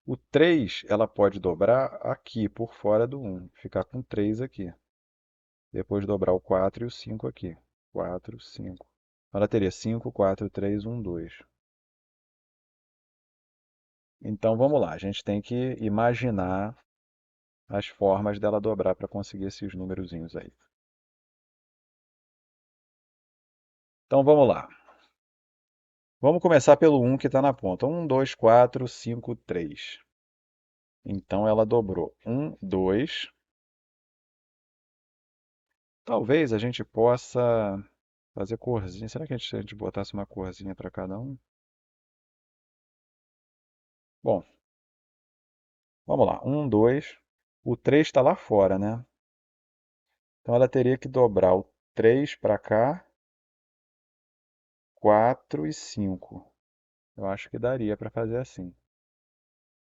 O 3 ela pode dobrar aqui, por fora do 1. Ficar com 3 aqui. Depois dobrar o 4 e o 5 aqui. 4, 5. Ela teria 5, 4, 3, 1, 2. Então vamos lá, a gente tem que imaginar as formas dela dobrar para conseguir esses númerozinhos aí. Então vamos lá. Vamos começar pelo 1 que está na ponta. 1, 2, 4, 5, 3. Então ela dobrou 1, 2. Talvez a gente possa fazer corzinha. Será que se a gente botasse uma corzinha para cada um? Bom, vamos lá. 1, 2. O 3 está lá fora, né? Então ela teria que dobrar o 3 para cá, 4 e 5. Eu acho que daria para fazer assim.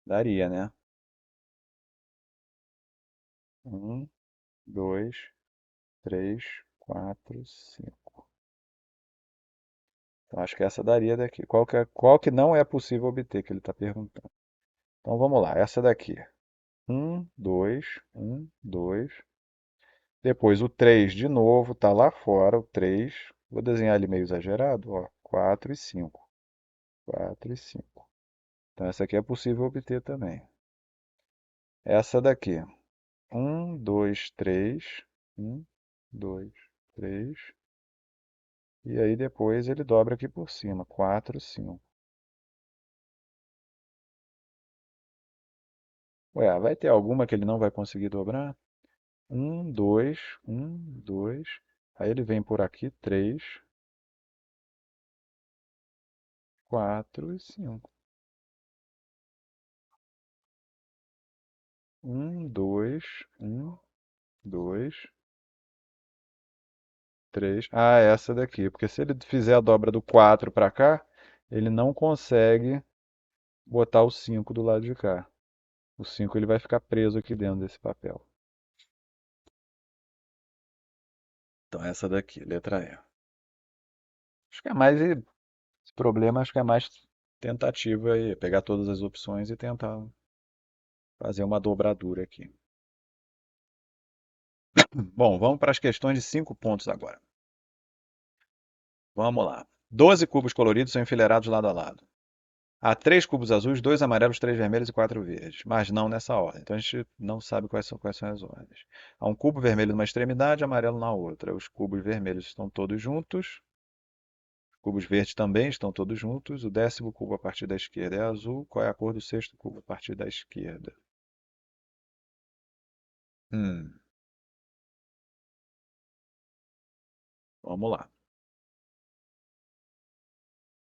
Daria, né? 1, 2, 3, 4, 5. Então acho que essa daria daqui. Qual que não é possível obter, que ele está perguntando. Então vamos lá, essa daqui. 1, 2, 1, 2. Depois o 3 de novo, está lá fora o 3. Vou desenhar ele meio exagerado, ó. 4 e 5. 4 e 5. Então essa aqui é possível obter também. Essa daqui. 1, 2, 3. 1, 2, 3. E aí depois ele dobra aqui por cima. 4, 5. Ué, vai ter alguma que ele não vai conseguir dobrar? 1, 2, 1, 2. Aí ele vem por aqui, 3, 4 e 5. 1, 2, 1, 2, 3. Ah, essa daqui. Porque se ele fizer a dobra do 4 para cá, ele não consegue botar o 5 do lado de cá. O 5 ele vai ficar preso aqui dentro desse papel. Então essa daqui, letra E. Acho que é mais esse problema, acho que é mais tentativa aí, pegar todas as opções e tentar fazer uma dobradura aqui. Bom, vamos para as questões de 5 pontos agora. Vamos lá. 12 cubos coloridos são enfileirados lado a lado. Há 3 cubos azuis, 2 amarelos, 3 vermelhos e 4 verdes, mas não nessa ordem. Então a gente não sabe quais são as ordens. Há um cubo vermelho numa extremidade, amarelo na outra. Os cubos vermelhos estão todos juntos. Os cubos verdes também estão todos juntos. O 10º cubo a partir da esquerda é azul. Qual é a cor do 6º cubo a partir da esquerda? Hum, vamos lá.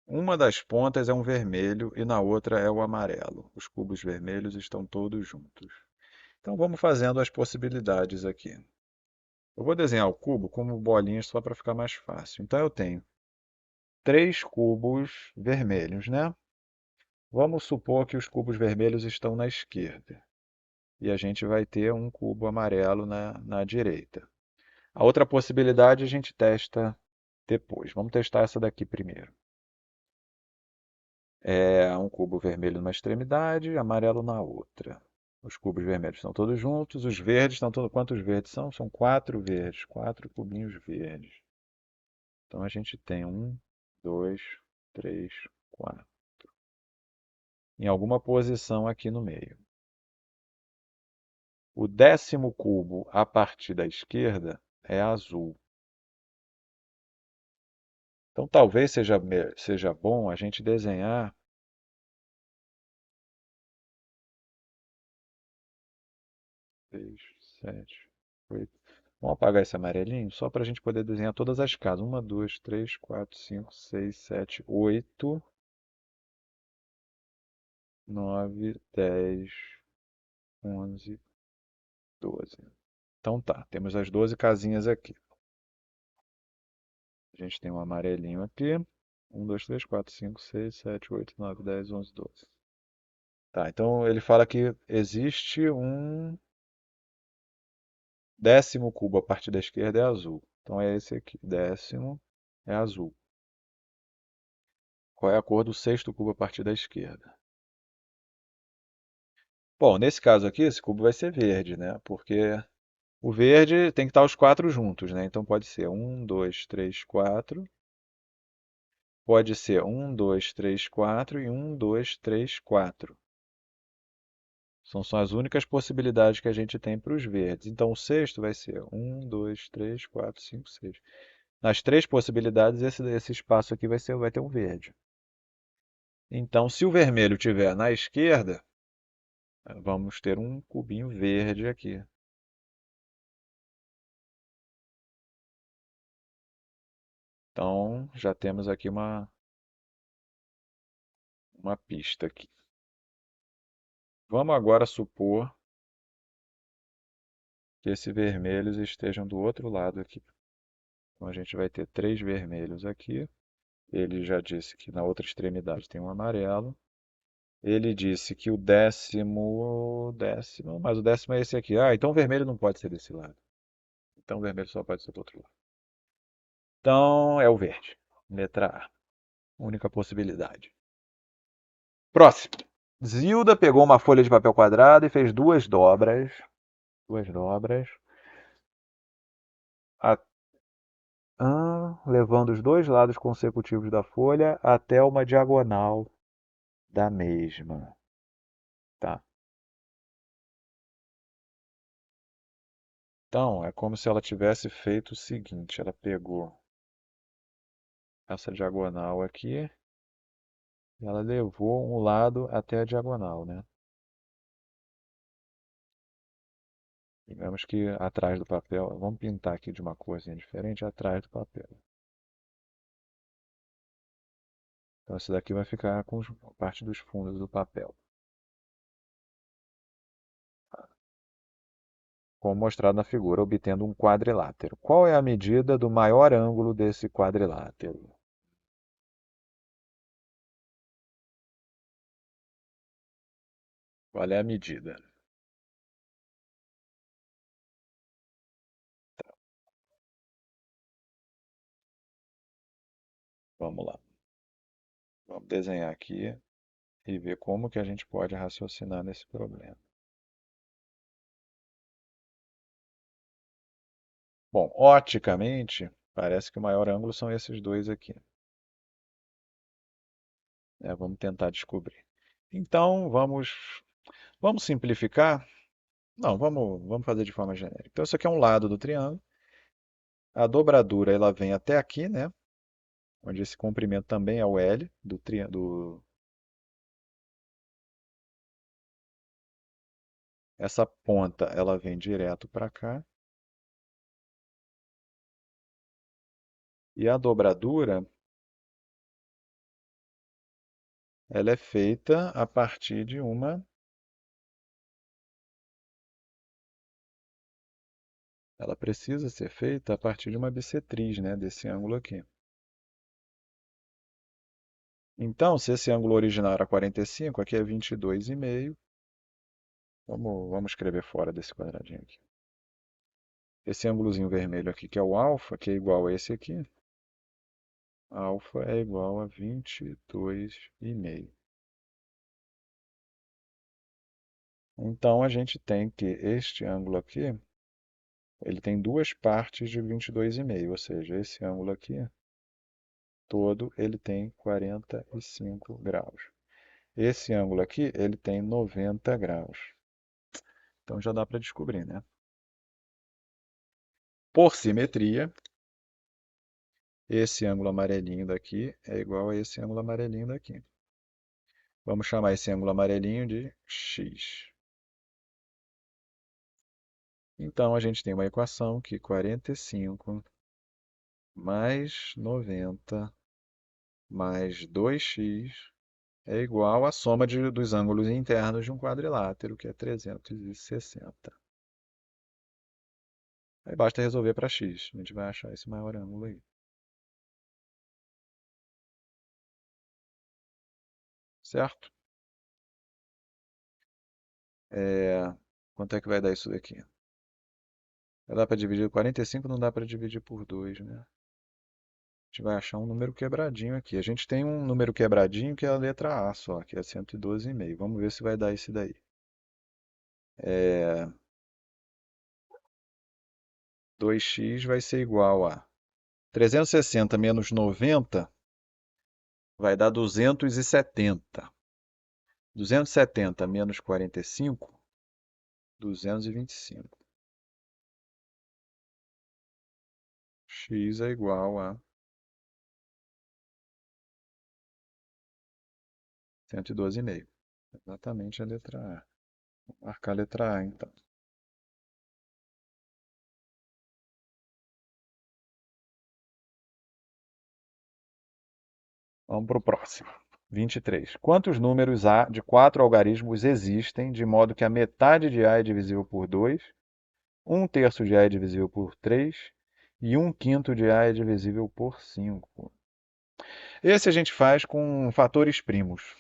Uma das pontas é um vermelho e na outra é o amarelo. Os cubos vermelhos estão todos juntos. Então vamos fazendo as possibilidades aqui. Eu vou desenhar o cubo como bolinhas só para ficar mais fácil. Então eu tenho 3 cubos vermelhos, né? Vamos supor que os cubos vermelhos estão na esquerda. E a gente vai ter um cubo amarelo na direita. A outra possibilidade a gente testa depois. Vamos testar essa daqui primeiro. É um cubo vermelho numa extremidade e amarelo na outra. Os cubos vermelhos estão todos juntos, os verdes estão todos. Quantos verdes são? São quatro verdes, quatro cubinhos verdes. Então a gente tem um, dois, três, quatro. Em alguma posição aqui no meio. O 10º cubo a partir da esquerda é azul. Então talvez seja bom a gente desenhar 6, 7, 8. Vamos apagar esse amarelinho só para a gente poder desenhar todas as casas. Uma, duas, três, quatro, cinco, seis, sete, 8, 9, 10, 11, 12. Então tá, temos as 12 casinhas aqui. A gente tem um amarelinho aqui. Um, 2, 3, 4, 5, 6, 7, 8, 9, 10, 11, 12. Tá, então ele fala que existe um 10º cubo a partir da esquerda é azul. Então é esse aqui. 10º é azul. Qual é a cor do 6º cubo a partir da esquerda? Bom, nesse caso aqui, esse cubo vai ser verde, né? Porque o verde tem que estar os quatro juntos, né? Então pode ser um, dois, três, quatro. Pode ser um, dois, três, quatro e um, dois, três, quatro. São só as únicas possibilidades que a gente tem para os verdes. Então o sexto vai ser um, dois, três, quatro, cinco, seis. Nas três possibilidades, esse espaço aqui vai ter um verde. Então, se o vermelho estiver na esquerda, vamos ter um cubinho verde aqui. Então, já temos aqui uma pista aqui. Vamos agora supor que esses vermelhos estejam do outro lado aqui. Então, a gente vai ter três vermelhos aqui. Ele já disse que na outra extremidade tem um amarelo. Ele disse que o décimo, mas o décimo é esse aqui. Ah, então o vermelho não pode ser desse lado. Então o vermelho só pode ser do outro lado. Então é o verde. Letra A. Única possibilidade. Próximo. Zilda pegou uma folha de papel quadrado e fez duas dobras. Duas dobras. Levando os dois lados consecutivos da folha até uma diagonal da mesma. Tá. Então, é como se ela tivesse feito o seguinte: ela pegou essa diagonal aqui e ela levou um lado até a diagonal, né? Digamos que atrás do papel, vamos pintar aqui de uma corzinha diferente atrás do papel. Então, esse daqui vai ficar com parte dos fundos do papel, como mostrado na figura, obtendo um quadrilátero. Qual é a medida do maior ângulo desse quadrilátero? Qual é a medida? Vamos lá. Vamos desenhar aqui e ver como que a gente pode raciocinar nesse problema. Bom, oticamente, parece que o maior ângulo são esses dois aqui. Vamos tentar descobrir. Então, vamos simplificar? Não, vamos fazer de forma genérica. Então, isso aqui é um lado do triângulo. A dobradura ela vem até aqui, né? Onde esse comprimento também é o L do triângulo. Essa ponta ela vem direto para cá. E a dobradura ela é feita a partir de uma. Ela precisa ser feita a partir de uma bissetriz, né? Desse ângulo aqui. Então, se esse ângulo original era 45, aqui é 22,5. Vamos escrever fora desse quadradinho aqui. Esse ângulozinho vermelho aqui, que é o alfa, que é igual a esse aqui, Alfa é igual a 22,5. Então, a gente tem que este ângulo aqui, ele tem duas partes de 22,5, ou seja, esse ângulo aqui, todo, ele tem 45 graus. Esse ângulo aqui, ele tem 90 graus. Então, já dá para descobrir, né? Por simetria, esse ângulo amarelinho daqui é igual a esse ângulo amarelinho daqui. Vamos chamar esse ângulo amarelinho de x. Então, a gente tem uma equação que 45 mais 90 mais 2x é igual à soma dos ângulos internos de um quadrilátero, que é 360. Aí basta resolver para x. A gente vai achar esse maior ângulo aí. Certo? Quanto é que vai dar isso daqui? Dá para dividir 45, não dá para dividir por 2, né? A gente vai achar um número quebradinho aqui. A gente tem um número quebradinho que é a letra A só, que é 112,5. Vamos ver se vai dar esse daí. 2x vai ser igual a 360 menos 90 vai dar 270. 270 menos 45, 225. X é igual a 112,5. Exatamente a letra A. Vou marcar a letra A, então. Vamos para o próximo. 23. Quantos números A de 4 algarismos existem, de modo que a metade de A é divisível por 2, um terço de A é divisível por 3 e um quinto de A é divisível por 5? Esse a gente faz com fatores primos.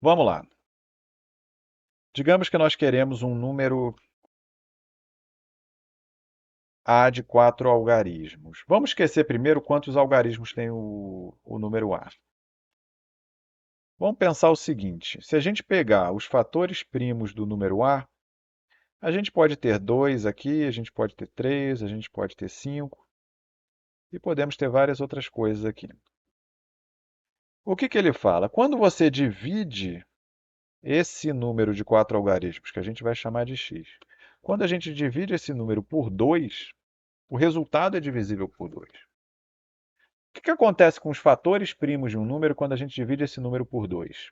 Vamos lá. Digamos que nós queremos um número A de 4 algarismos. Vamos esquecer primeiro quantos algarismos tem o número A. Vamos pensar o seguinte: se a gente pegar os fatores primos do número a gente pode ter 2 aqui, a gente pode ter 3, a gente pode ter 5 e podemos ter várias outras coisas aqui. O que ele fala? Quando você divide esse número de 4 algarismos, que a gente vai chamar de x, quando a gente divide esse número por 2, o resultado é divisível por 2. O que acontece com os fatores primos de um número quando a gente divide esse número por 2?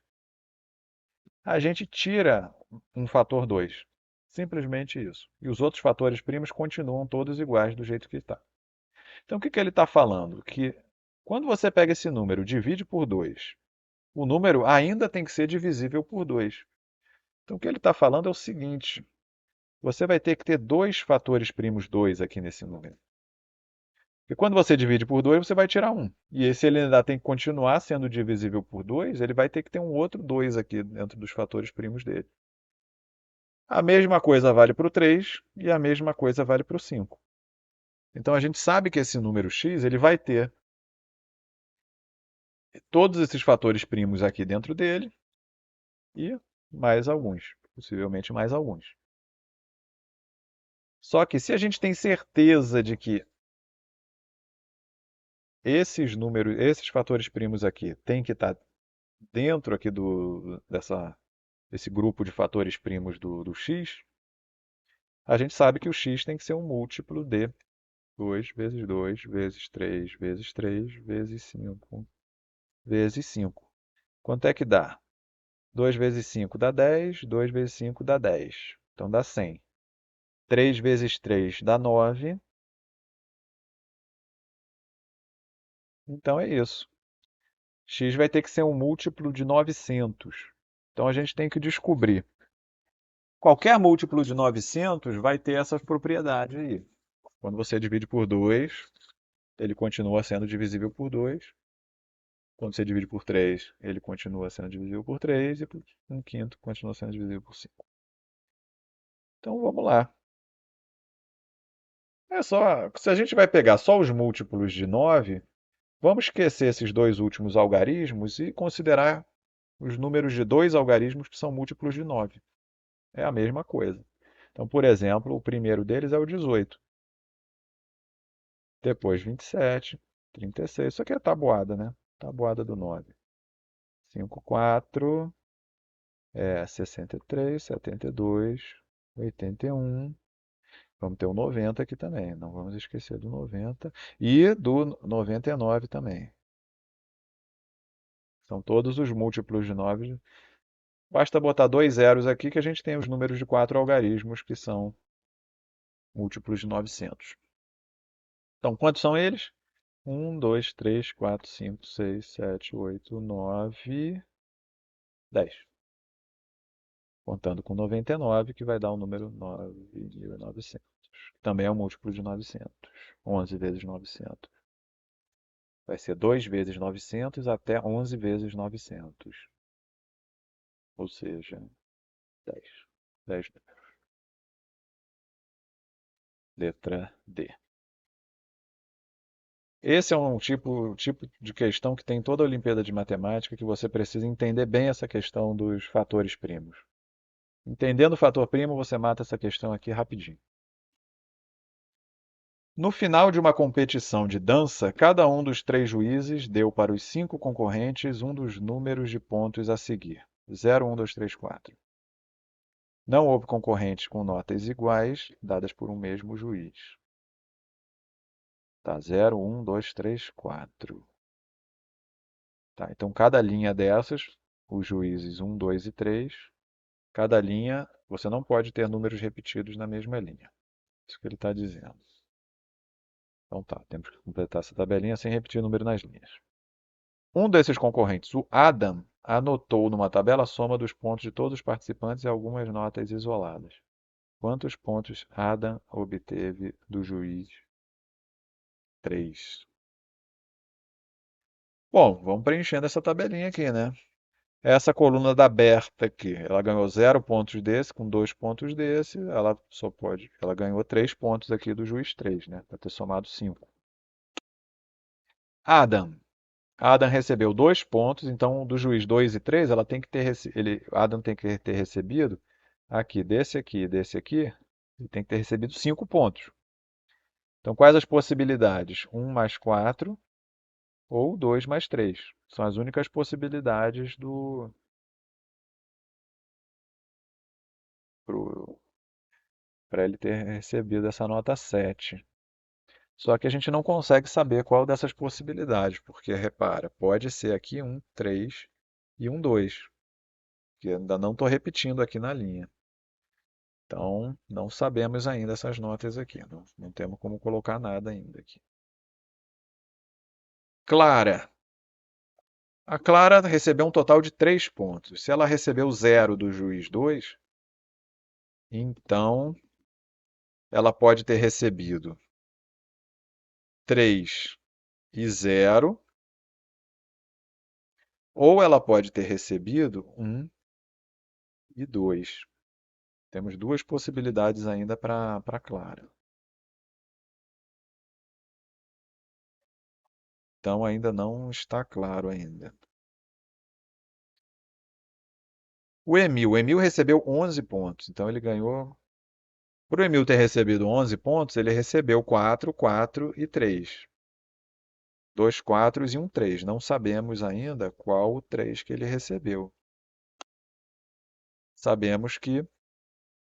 A gente tira um fator 2. Simplesmente isso. E os outros fatores primos continuam todos iguais do jeito que está. Então, o que ele está falando? Que quando você pega esse número, divide por 2, o número ainda tem que ser divisível por 2. Então, o que ele está falando é o seguinte: você vai ter que ter dois fatores primos 2 aqui nesse número. E quando você divide por 2, você vai tirar um. E esse ele ainda tem que continuar sendo divisível por 2, ele vai ter que ter um outro 2 aqui dentro dos fatores primos dele. A mesma coisa vale para o 3 e a mesma coisa vale para o 5. Então a gente sabe que esse número x ele vai ter todos esses fatores primos aqui dentro dele e mais alguns, possivelmente mais alguns. Só que se a gente tem certeza de que esses números, esses fatores primos aqui têm que estar dentro aqui desse grupo de fatores primos do x, a gente sabe que o x tem que ser um múltiplo de 2 vezes 2 vezes 3 vezes 3 vezes 5 vezes 5. Quanto é que dá? 2 vezes 5 dá 10, 2 vezes 5 dá 10. Então dá 100. 3 vezes 3 dá 9. Então é isso. X vai ter que ser um múltiplo de 900. Então a gente tem que descobrir. Qualquer múltiplo de 900 vai ter essas propriedades aí. Quando você divide por 2, ele continua sendo divisível por 2. Quando você divide por 3, ele continua sendo divisível por 3. E por 1/5 continua sendo divisível por 5. Então vamos lá. É só, se a gente vai pegar só os múltiplos de 9, vamos esquecer esses dois últimos algarismos e considerar os números de dois algarismos que são múltiplos de 9. É a mesma coisa. Então, por exemplo, o primeiro deles é o 18. Depois 27, 36. Isso aqui é tabuada, né? Tabuada do 9. 5, 4, 63, 72, 81. Vamos ter o 90 aqui também. Não vamos esquecer do 90. E do 99 também. São todos os múltiplos de 9. Basta botar dois zeros aqui que a gente tem os números de 4 algarismos que são múltiplos de 900. Então, quantos são eles? 1, 2, 3, 4, 5, 6, 7, 8, 9, 10. Contando com 99, que vai dar o número 9.900. Também é um múltiplo de 900. 11 vezes 900. Vai ser 2 vezes 900 até 11 vezes 900. Ou seja, 10. 10 números. Letra D. Esse é um tipo de questão que tem toda a Olimpíada de Matemática, que você precisa entender bem essa questão dos fatores primos. Entendendo o fator primo, você mata essa questão aqui rapidinho. No final de uma competição de dança, cada um dos três juízes deu para os 5 concorrentes um dos números de pontos a seguir: 0, 1, 2, 3, 4. Não houve concorrentes com notas iguais, dadas por um mesmo juiz. Tá, 0, 1, 2, 3, 4. Tá, então cada linha dessas, os juízes 1, 2 e 3, cada linha, você não pode ter números repetidos na mesma linha. Isso que ele está dizendo. Então tá, temos que completar essa tabelinha sem repetir o número nas linhas. Um desses concorrentes, o Adam, anotou numa tabela a soma dos pontos de todos os participantes e algumas notas isoladas. Quantos pontos Adam obteve do juiz 3? Bom, vamos preenchendo essa tabelinha aqui, né? Essa coluna da Berta aqui, ela ganhou 0 pontos desse, com 2 pontos desse, ela ganhou 3 pontos aqui do juiz 3, né? Para ter somado 5. Adam. Adam recebeu 2 pontos, então do juiz 2 e 3, ela tem que ter, Adam tem que ter recebido aqui, desse aqui, ele tem que ter recebido 5 pontos. Então, quais as possibilidades? 1 mais 4 ou 2 mais 3. São as únicas possibilidades para ele ter recebido essa nota 7. Só que a gente não consegue saber qual dessas possibilidades, porque repara, pode ser aqui um 3 e um 2, que ainda não estou repetindo aqui na linha. Então, não sabemos ainda essas notas aqui, não temos como colocar nada ainda aqui. Clara. A Clara recebeu um total de 3 pontos. Se ela recebeu 0 do juiz 2, então ela pode ter recebido 3 e 0, ou ela pode ter recebido 1 e 2. Temos duas possibilidades ainda para Clara. Então ainda não está claro ainda. O Emil recebeu 11 pontos, então ele ganhou. Para o Emil ter recebido 11 pontos, ele recebeu 4, 4 e 3. 2 4 e um 3. Não sabemos ainda qual o 3 que ele recebeu. Sabemos que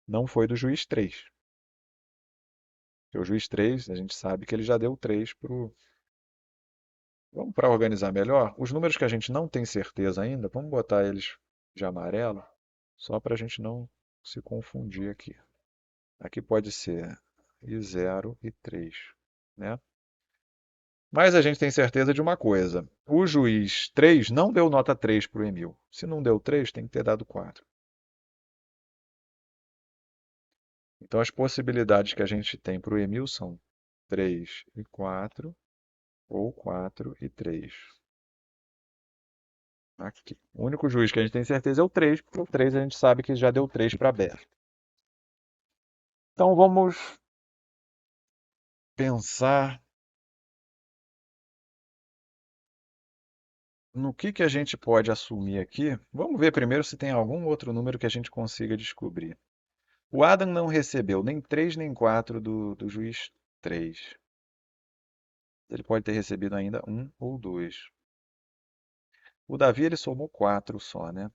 não foi do juiz 3. Porque o juiz 3, a gente sabe que ele já deu 3 para o. Vamos para organizar melhor? Os números que a gente não tem certeza ainda, vamos botar eles de amarelo, só para a gente não se confundir aqui. Aqui pode ser e 0 e 3, né? Mas a gente tem certeza de uma coisa: o juiz 3 não deu nota 3 para o Emil. Se não deu 3, tem que ter dado 4. Então as possibilidades que a gente tem para o Emil são 3 e 4 ou 4 e 3. Aqui. O único juiz que a gente tem certeza é o 3, porque o 3 a gente sabe que já deu 3 para a Berta. Então vamos pensar no que a gente pode assumir aqui. Vamos ver primeiro se tem algum outro número que a gente consiga descobrir. O Adam não recebeu nem 3 nem 4 do juiz 3. Ele pode ter recebido ainda um ou dois. O Davi ele somou 4 só, né?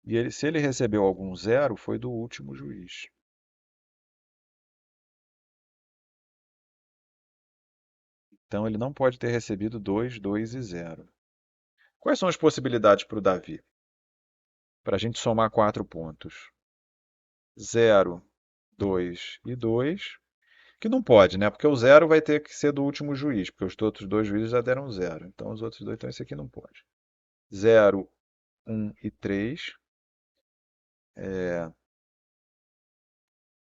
E se ele recebeu algum zero, foi do último juiz. Então ele não pode ter recebido 2, 2 e 0. Quais são as possibilidades para o Davi? Para a gente somar 4 pontos. 0, 2 e 2. Que não pode, né? Porque o zero vai ter que ser do último juiz, porque os outros dois juízes já deram zero. Então os outros dois, então esse aqui não pode. 0, 1 e 3.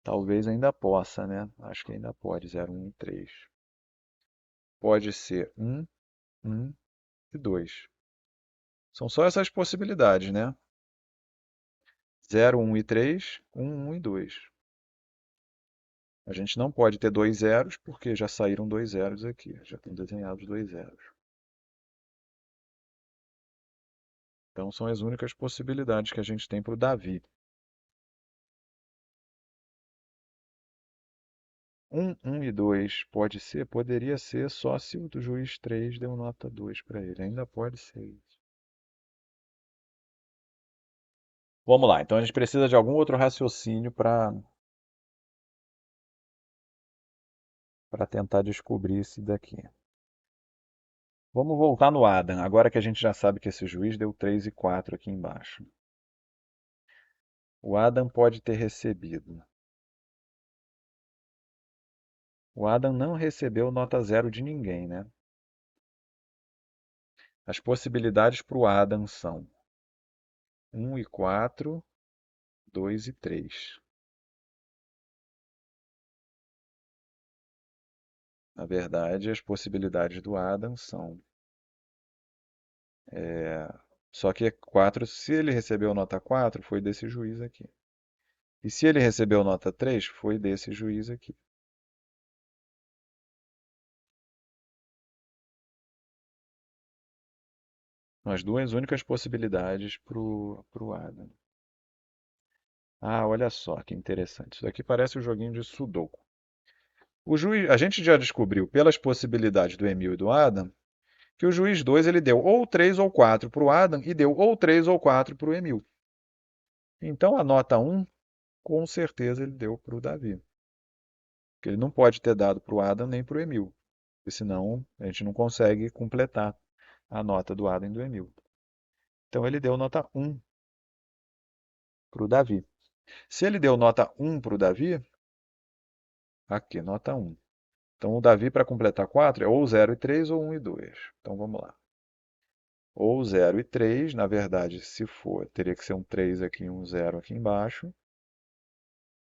Talvez ainda possa, né? Acho que ainda pode. 0, 1 e 3. Pode ser 1, 1 e 2. São só essas possibilidades, né? 0, 1 e 3, 1, 1 e 2. A gente não pode ter dois zeros, porque já saíram dois zeros aqui. Já estão desenhados dois zeros. Então são as únicas possibilidades que a gente tem para o Davi. 1, 1 e 2 pode ser? Poderia ser só se o do juiz 3 deu nota 2 para ele. Ainda pode ser isso. Vamos lá, então a gente precisa de algum outro raciocínio para tentar descobrir isso daqui. Vamos voltar no Adam, agora que a gente já sabe que esse juiz deu 3 e 4 aqui embaixo. O Adam pode ter recebido. O Adam não recebeu nota 0 de ninguém, né? As possibilidades para o Adam são 1 e 4, 2 e 3. Na verdade, as possibilidades do Adam são. Só que 4, se ele recebeu nota 4, foi desse juiz aqui. E se ele recebeu nota 3, foi desse juiz aqui. São as duas únicas possibilidades para o Adam. Ah, olha só que interessante. Isso daqui parece um joguinho de Sudoku. A gente já descobriu pelas possibilidades do Emil e do Adam que o juiz 2 ele deu ou 3 ou 4 para o Adam e deu ou 3 ou 4 para o Emil. Então a nota 1, com certeza ele deu para o Davi. Porque ele não pode ter dado para o Adam nem para o Emil. Porque senão a gente não consegue completar a nota do Adam e do Emil. Então ele deu nota 1 para o Davi. Se ele deu nota 1 para o Davi, aqui, nota 1. Então o Davi, para completar 4, é ou 0 e 3 ou 1 e 2. Então vamos lá. Ou 0 e 3, na verdade, se for, teria que ser um 3 aqui e um 0 aqui embaixo.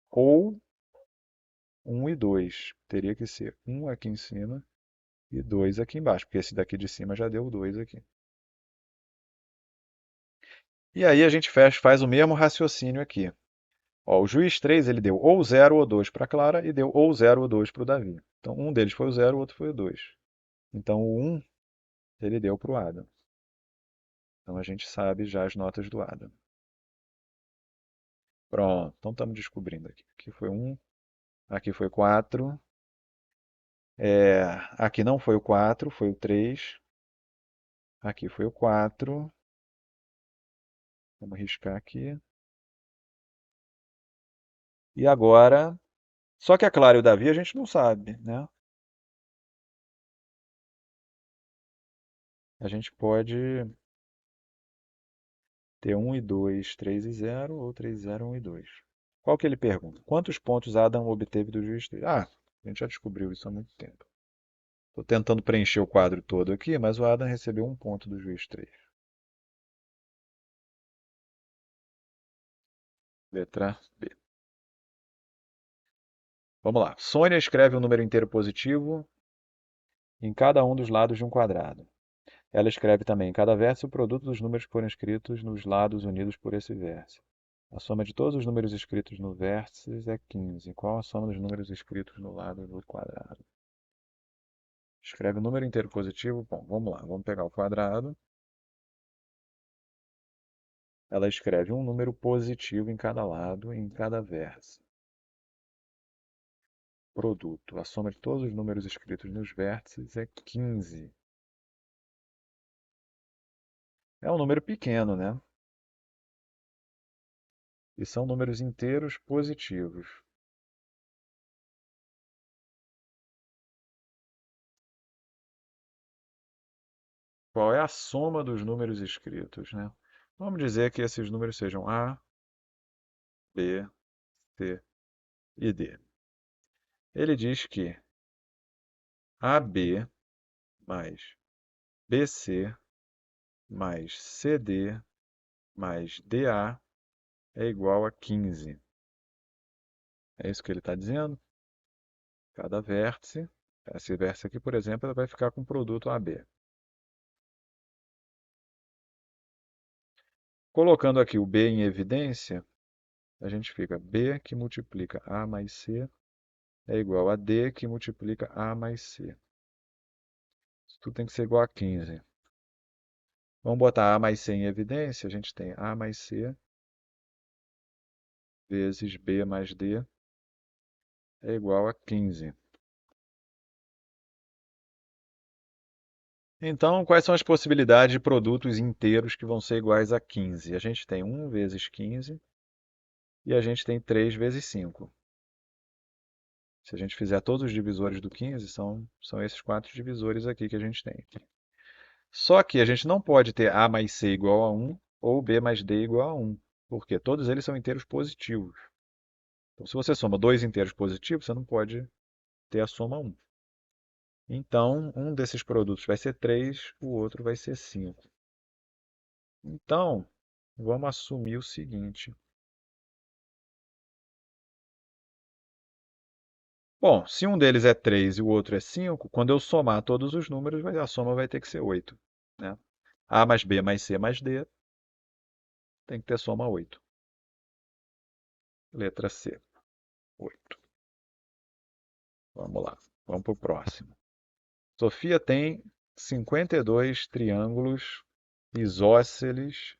Ou 1 e 2. Teria que ser 1 aqui em cima e 2 aqui embaixo, porque esse daqui de cima já deu 2 aqui. E aí a gente faz o mesmo raciocínio aqui. Ó, o juiz 3 ele deu ou 0 ou 2 para a Clara e deu ou 0 ou 2 para o Davi. Então um deles foi o 0, o outro foi o 2. Então o 1 ele deu para o Adam. Então a gente sabe já as notas do Adam. Pronto, então estamos descobrindo aqui. Aqui foi 1, aqui foi 4. Aqui não foi o 4, foi o 3. Aqui foi o 4. Vamos riscar aqui. E agora, só que a Clara e o Davi a gente não sabe, né? A gente pode ter 1 e 2, 3 e 0, ou 3 e 0, 1 e 2. Qual que ele pergunta? Quantos pontos Adam obteve do juiz 3? Ah, a gente já descobriu isso há muito tempo. Estou tentando preencher o quadro todo aqui, mas o Adam recebeu um ponto do juiz 3. Letra B. Vamos lá. Sônia escreve um número inteiro positivo em cada um dos lados de um quadrado. Ela escreve também em cada verso o produto dos números que foram escritos nos lados unidos por esse verso. A soma de todos os números escritos no vértice é 15. Qual a soma dos números escritos no lado do quadrado? Escreve o número inteiro positivo. Bom, vamos lá. Vamos pegar o quadrado. Ela escreve um número positivo em cada lado e em cada vértice. Produto. A soma de todos os números escritos nos vértices é 15. É um número pequeno, né? E são números inteiros positivos. Qual é a soma dos números escritos, né? Vamos dizer que esses números sejam A, B, C e D. Ele diz que AB mais BC mais CD mais DA é igual a 15. É isso que ele está dizendo? Cada vértice, esse vértice aqui, por exemplo, ela vai ficar com o produto AB. Colocando aqui o B em evidência, a gente fica B que multiplica A mais C é igual a D que multiplica A mais C. Isso tudo tem que ser igual a 15. Vamos botar A mais C em evidência, a gente tem A mais C vezes B mais D é igual a 15. Então, quais são as possibilidades de produtos inteiros que vão ser iguais a 15? A gente tem 1 vezes 15 e a gente tem 3 vezes 5. Se a gente fizer todos os divisores do 15, são esses 4 divisores aqui que a gente tem. Só que a gente não pode ter A mais C igual a 1 ou B mais D igual a 1, porque todos eles são inteiros positivos. Então, se você soma dois inteiros positivos, você não pode ter a soma 1. Então, um desses produtos vai ser 3, o outro vai ser 5. Então, vamos assumir o seguinte. Bom, se um deles é 3 e o outro é 5, quando eu somar todos os números, a soma vai ter que ser 8, né? A mais B mais C mais D tem que ter soma 8. Letra C, 8. Vamos lá, vamos para o próximo. Sofia tem 52 triângulos isósceles,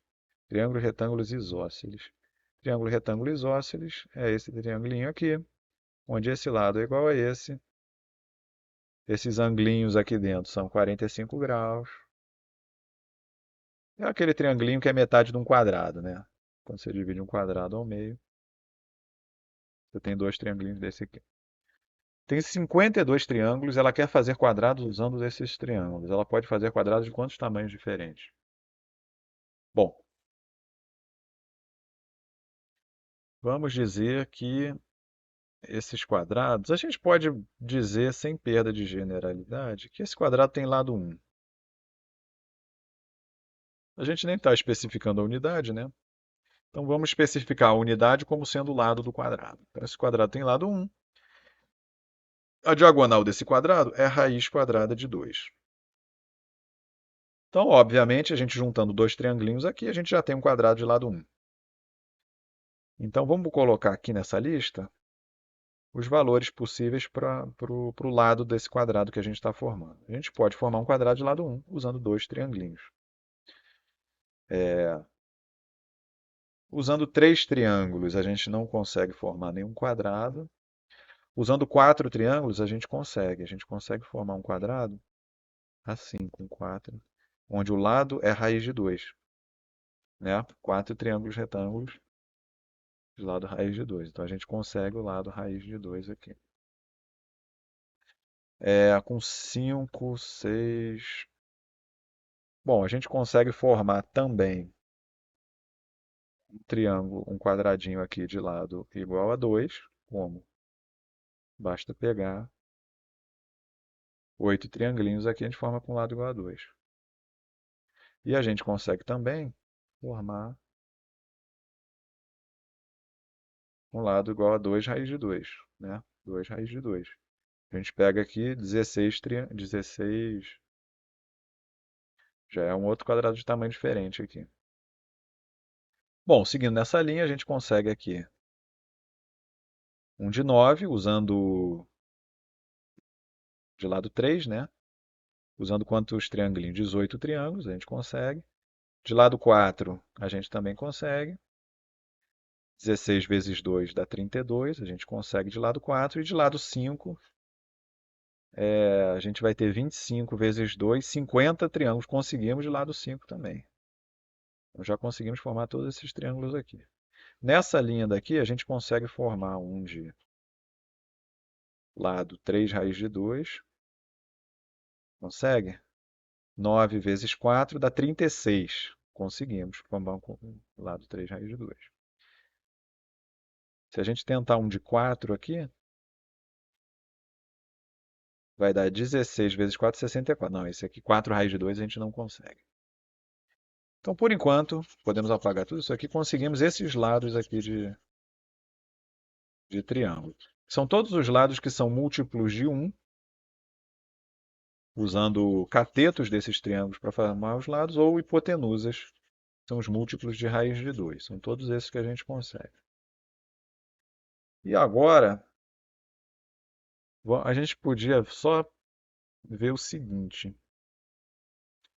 triângulos retângulos isósceles. Triângulo retângulo isósceles é esse triangulinho aqui, onde esse lado é igual a esse. Esses anglinhos aqui dentro são 45 graus. É aquele triangulinho que é metade de um quadrado, né? Quando você divide um quadrado ao meio, você tem dois triangulinhos desse aqui. Tem 52 triângulos, ela quer fazer quadrados usando esses triângulos. Ela pode fazer quadrados de quantos tamanhos diferentes? Bom, vamos dizer que esses quadrados, a gente pode dizer, sem perda de generalidade, que esse quadrado tem lado 1. A gente nem está especificando a unidade, né? Então vamos especificar a unidade como sendo o lado do quadrado. Então esse quadrado tem lado 1. A diagonal desse quadrado é a raiz quadrada de 2. Então, obviamente, a gente juntando dois triangulinhos aqui, a gente já tem um quadrado de lado 1. Então vamos colocar aqui nessa lista os valores possíveis para o lado desse quadrado que a gente está formando. A gente pode formar um quadrado de lado 1 usando dois triangulinhos. Usando três triângulos, a gente não consegue formar nenhum quadrado. Usando quatro triângulos, a gente consegue. A gente consegue formar um quadrado assim, com 4, onde o lado é raiz de 2. Né? 4 triângulos retângulos de lado raiz de 2. Então a gente consegue o lado raiz de 2 aqui. Com 5, 6. Bom, a gente consegue formar também um triângulo, um quadradinho aqui de lado igual a 2. Como? Basta pegar 8 triangulinhos aqui, a gente forma com lado igual a 2. E a gente consegue também formar um lado igual a 2 raiz de 2. Né? 2 raiz de 2. A gente pega aqui 16, 16, já é um outro quadrado de tamanho diferente aqui. Bom, seguindo nessa linha, a gente consegue aqui um de 9, usando de lado 3, né? Usando quantos triangulinhos? 18 triângulos, a gente consegue. De lado 4, a gente também consegue. 16 vezes 2 dá 32, a gente consegue de lado 4. E de lado 5, a gente vai ter 25 vezes 2, 50 triângulos. Conseguimos de lado 5 também. Então, já conseguimos formar todos esses triângulos aqui. Nessa linha daqui, a gente consegue formar um de lado 3 raiz de 2. Consegue? 9 vezes 4 dá 36. Conseguimos formar um lado 3 raiz de 2. Se a gente tentar um de 4 aqui, vai dar 16 vezes 4, 64. Não, esse aqui, 4 raiz de 2, a gente não consegue. Então, por enquanto, podemos apagar tudo isso aqui. Conseguimos esses lados aqui de triângulo. São todos os lados que são múltiplos de 1, usando catetos desses triângulos para formar os lados, ou hipotenusas, são os múltiplos de raiz de 2. São todos esses que a gente consegue. E agora, a gente podia só ver o seguinte.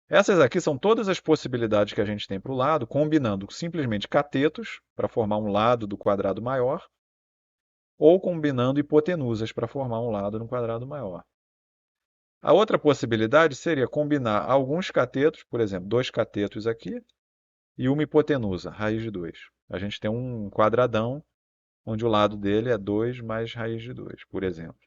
Essas aqui são todas as possibilidades que a gente tem para o lado, combinando simplesmente catetos para formar um lado do quadrado maior, ou combinando hipotenusas para formar um lado no quadrado maior. A outra possibilidade seria combinar alguns catetos, por exemplo, 2 catetos aqui, e uma hipotenusa, raiz de 2. A gente tem um quadradão onde o lado dele é 2 mais raiz de 2, por exemplo.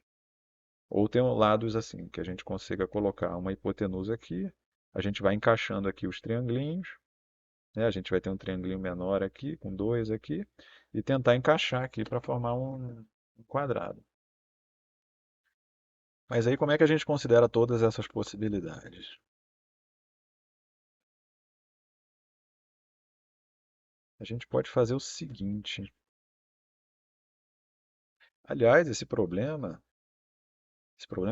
Ou tem lados assim, que a gente consiga colocar uma hipotenusa aqui, a gente vai encaixando aqui os triangulinhos, né? A gente vai ter um triangulinho menor aqui, com 2 aqui, e tentar encaixar aqui para formar um quadrado. Mas aí como é que a gente considera todas essas possibilidades? A gente pode fazer o seguinte. Aliás, esse problema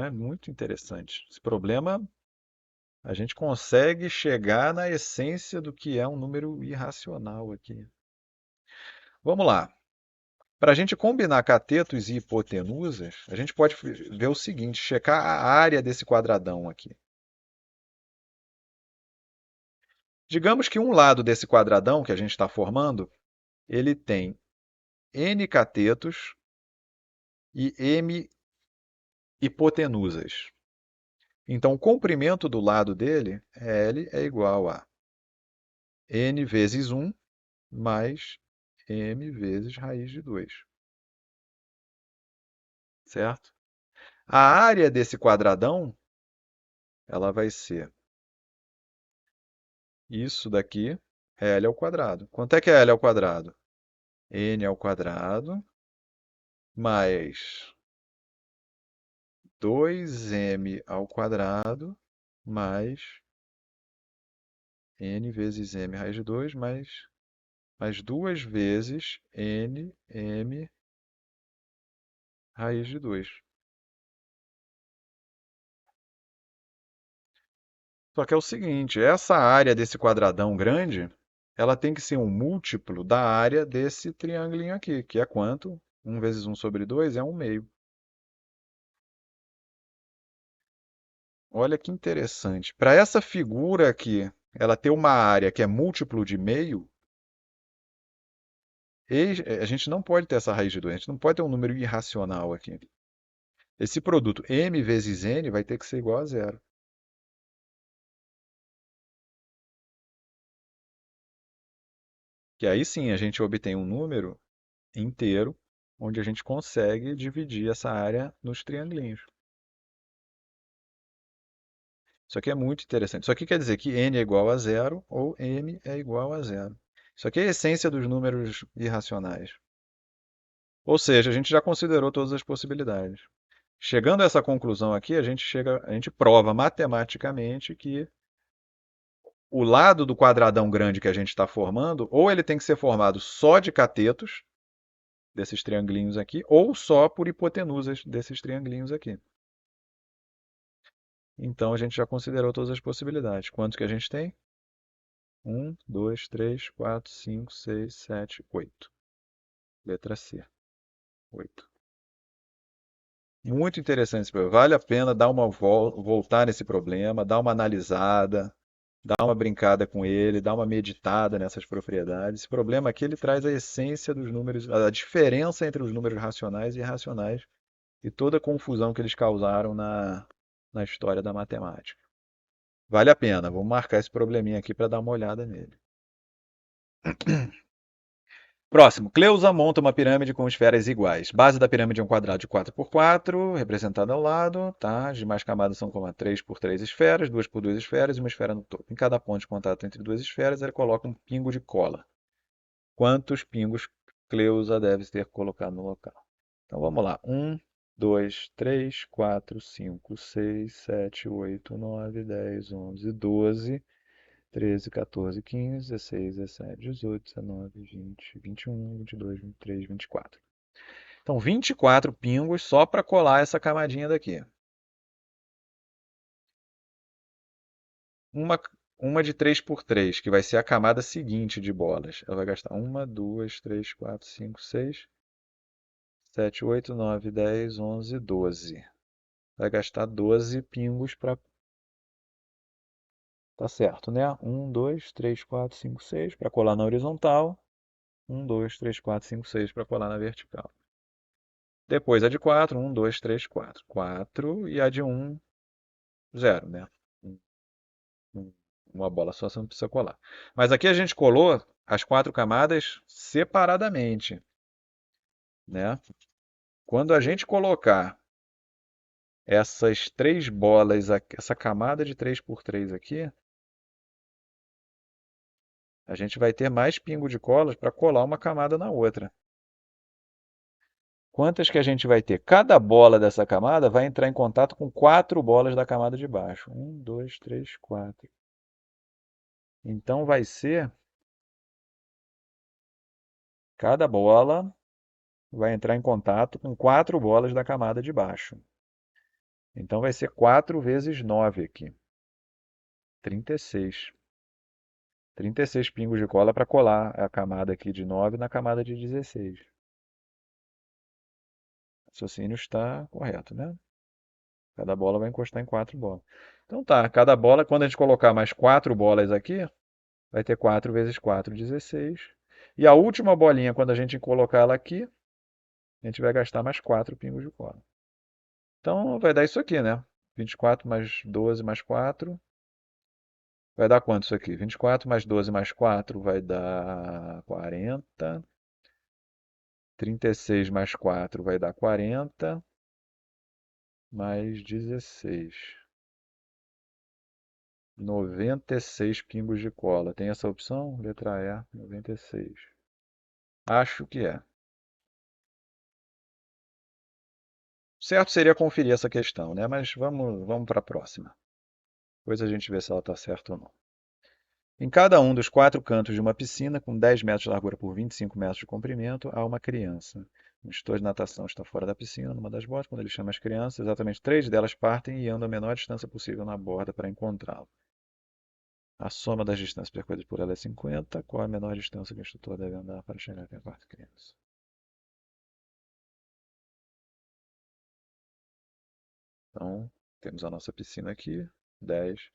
é muito interessante. Esse problema, a gente consegue chegar na essência do que é um número irracional aqui. Vamos lá. Para a gente combinar catetos e hipotenusas, a gente pode ver o seguinte, checar a área desse quadradão aqui. Digamos que um lado desse quadradão que a gente está formando, ele tem n catetos e m hipotenusas. Então, o comprimento do lado dele, L, é igual a n vezes 1 mais m vezes raiz de 2. Certo? A área desse quadradão, ela vai ser isso daqui, L ao quadrado. Quanto é que é L ao quadrado? N ao quadrado mais 2m ao quadrado mais n vezes m raiz de 2 mais 2 vezes m raiz de 2. Só que é o seguinte, essa área desse quadradão grande, ela tem que ser um múltiplo da área desse triângulo aqui, que é quanto? 1 vezes 1 sobre 2 é 1/2. Olha que interessante. Para essa figura aqui, ela ter uma área que é múltiplo de meio, a gente não pode ter essa raiz de 2, a gente não pode ter um número irracional aqui. Esse produto m vezes n vai ter que ser igual a zero. Que aí sim a gente obtém um número inteiro, onde a gente consegue dividir essa área nos triangulinhos. Isso aqui é muito interessante. Isso aqui quer dizer que n é igual a zero ou m é igual a zero. Isso aqui é a essência dos números irracionais. Ou seja, a gente já considerou todas as possibilidades. Chegando a essa conclusão aqui, a gente prova matematicamente que o lado do quadradão grande que a gente está formando, ou ele tem que ser formado só de catetos, desses triangulinhos aqui, ou só por hipotenusas desses triangulinhos aqui. Então a gente já considerou todas as possibilidades. Quantos que a gente tem? 1, 2, 3, 4, 5, 6, 7, 8. Letra C. 8. Muito interessante esse problema. Vale a pena dar uma voltar nesse problema, dar uma analisada, dar uma brincada com ele, dar uma meditada nessas propriedades. Esse problema aqui ele traz a essência dos números, a diferença entre os números racionais e irracionais e toda a confusão que eles causaram na história da matemática. Vale a pena, vamos marcar esse probleminha aqui para dar uma olhada nele. Próximo, Cleusa monta uma pirâmide com esferas iguais. Base da pirâmide é um quadrado de 4 por 4, representado ao lado, tá? As demais camadas são como 3 por 3 esferas, 2 por 2 esferas e uma esfera no topo. Em cada ponto de contato entre duas esferas, ele coloca um pingo de cola. Quantos pingos Cleusa deve ter colocado no local? Então vamos lá. 1, 2, 3, 4, 5, 6, 7, 8, 9, 10, 11, 12, 13, 14, 15, 16, 17, 18, 19, 20, 21, 22, 23, 24. Então, 24 pingos só para colar essa camadinha daqui. Uma, uma de 3 por 3, que vai ser a camada seguinte de bolas. Ela vai gastar 1, 2, 3, 4, 5, 6, 7, 8, 9, 10, 11, 12. Vai gastar 12 pingos para... Tá certo, né? 1, 2, 3, 4, 5, 6 para colar na horizontal. 1, 2, 3, 4, 5, 6 para colar na vertical. Depois a de 4, 1, 2, 3, 4. 4 e a de 1, 0, né? Um- Uma bola só, você não precisa colar. Mas aqui a gente colou as quatro camadas separadamente, né? Quando a gente colocar essas três bolas, essa camada de 3 por 3 aqui, a gente vai ter mais pingo de colas para colar uma camada na outra. Quantas que a gente vai ter? Cada bola dessa camada vai entrar em contato com quatro bolas da camada de baixo. 1, 2, 3, 4. Então vai ser, cada bola vai entrar em contato com quatro bolas da camada de baixo. Então vai ser 4 vezes 9 aqui. 36. 36 pingos de cola para colar a camada aqui de 9 na camada de 16. O raciocínio está correto, né? Cada bola vai encostar em quatro bolas. Então tá, cada bola, quando a gente colocar mais quatro bolas aqui, vai ter 4 vezes 4, 16. E a última bolinha, quando a gente colocar ela aqui, a gente vai gastar mais 4 pingos de cola. Então vai dar isso aqui, né? 24 mais 12 mais 4. Vai dar quanto isso aqui? 24 mais 12 mais 4 vai dar 40. 36 mais 4 vai dar 40. Mais 16. 96 pingos de cola. Tem essa opção? Letra E, 96. Acho que é. Certo seria conferir essa questão, né? Mas vamos para a próxima. Depois a gente vê se ela está certa ou não. Em cada um dos quatro cantos de uma piscina, com 10 metros de largura por 25 metros de comprimento, há uma criança. O instrutor de natação está fora da piscina, numa das bordas. Quando ele chama as crianças, exatamente três delas partem e andam a menor distância possível na borda para encontrá-lo. A soma das distâncias percorridas por ela é 50. Qual a menor distância que o instrutor deve andar para chegar até a quarta criança? Então, temos a nossa piscina aqui, 10,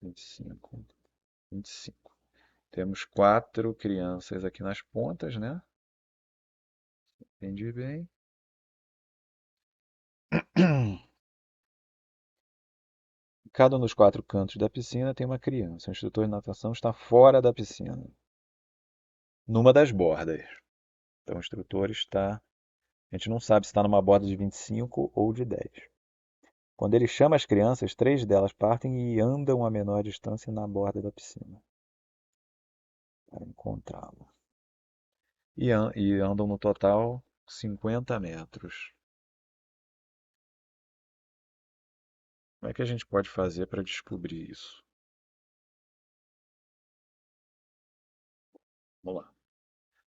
25, 25. Temos quatro crianças aqui nas pontas, né? Entendi bem. Cada um dos quatro cantos da piscina tem uma criança. O instrutor de natação está fora da piscina, numa das bordas. Então, o instrutor está. A gente não sabe se está numa borda de 25 ou de 10. Quando ele chama as crianças, três delas partem e andam a menor distância na borda da piscina para encontrá-lo. E andam no total 50 metros. Como é que a gente pode fazer para descobrir isso? Vamos lá.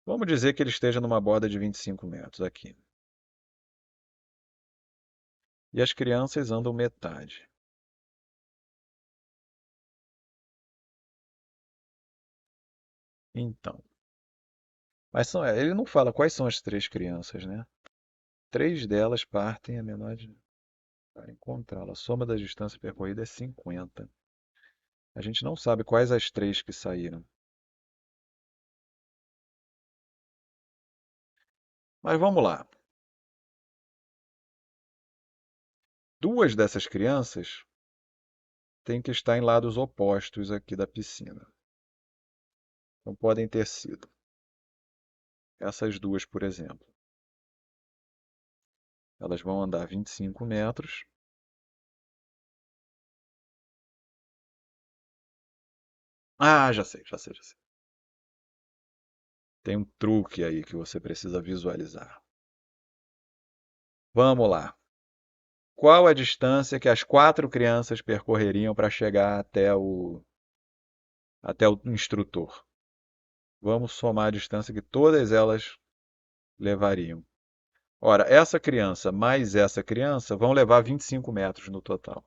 Vamos dizer que ele esteja numa borda de 25 metros aqui. E as crianças andam metade. Então, mas ele não fala quais são as três crianças, né? três delas partem a menor para encontrá-la. A soma da distância percorrida é 50. A gente não sabe quais as três que saíram. Mas vamos lá. Duas dessas crianças têm que estar em lados opostos aqui da piscina. Não podem ter sido. Essas duas, por exemplo. Elas vão andar 25 metros. Ah, já sei, já sei, já sei. Tem um truque aí que você precisa visualizar. Vamos lá. Qual a distância que as quatro crianças percorreriam para chegar até o instrutor? Vamos somar a distância que todas elas levariam. Ora, essa criança mais essa criança vão levar 25 metros no total.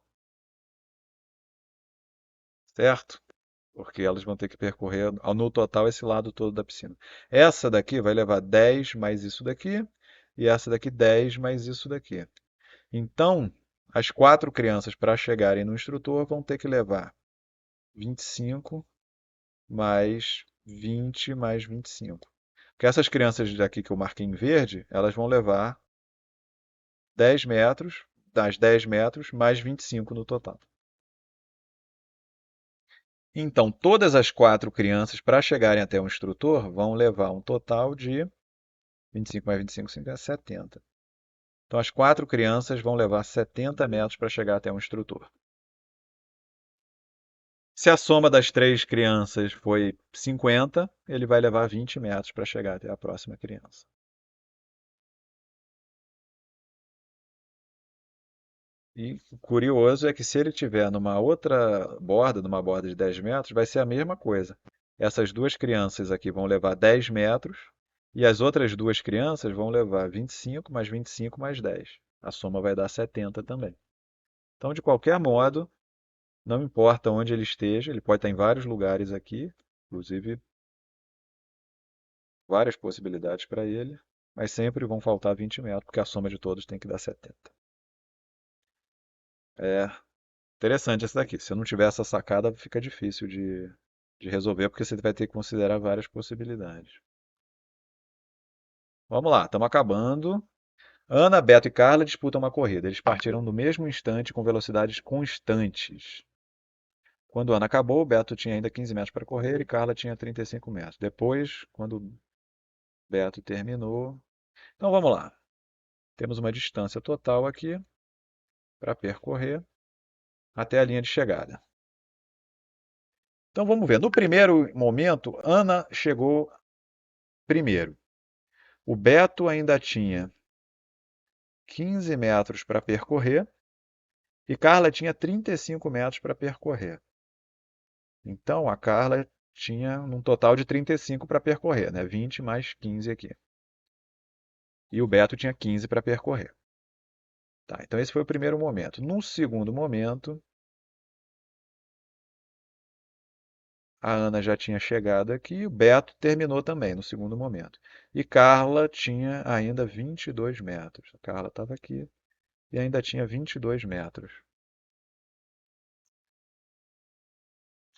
Certo? Porque elas vão ter que percorrer no total esse lado todo da piscina. Essa daqui vai levar 10 mais isso daqui, e essa daqui 10 mais isso daqui. Então, as quatro crianças, para chegarem no instrutor, vão ter que levar 25 mais 20 mais 25. Porque essas crianças daqui que eu marquei em verde, elas vão levar 10 metros, das 10 metros, mais 25 no total. Então, todas as quatro crianças, para chegarem até o instrutor, vão levar um total de 25 mais 25 é 70. Então, as quatro crianças vão levar 70 metros para chegar até o instrutor. Se a soma das três crianças foi 50, ele vai levar 20 metros para chegar até a próxima criança. E o curioso é que se ele tiver numa outra borda, numa borda de 10 metros, vai ser a mesma coisa. Essas duas crianças aqui vão levar 10 metros e as outras duas crianças vão levar 25 mais 25 mais 10. A soma vai dar 70 também. Então, de qualquer modo, não importa onde ele esteja, ele pode estar em vários lugares aqui, inclusive várias possibilidades para ele, mas sempre vão faltar 20 metros, porque a soma de todos tem que dar 70. É interessante essa daqui. Se eu não tiver essa sacada, fica difícil de resolver, porque você vai ter que considerar várias possibilidades. Vamos lá, estamos acabando. Ana, Beto e Carla disputam uma corrida. Eles partiram no mesmo instante com velocidades constantes. Quando Ana acabou, Beto tinha ainda 15 metros para correr e Carla tinha 35 metros. Depois, quando Beto terminou. Então vamos lá. Temos uma distância total aqui para percorrer até a linha de chegada. Então vamos ver. No primeiro momento, Ana chegou primeiro. O Beto ainda tinha 15 metros para percorrer e Carla tinha 35 metros para percorrer. Então a Carla tinha um total de 35 para percorrer, né? 20 mais 15 aqui. E o Beto tinha 15 para percorrer. Tá, então esse foi o primeiro momento. No segundo momento, a Ana já tinha chegado aqui, o Beto terminou também no segundo momento. E Carla tinha ainda 22 metros. A Carla estava aqui e ainda tinha 22 metros.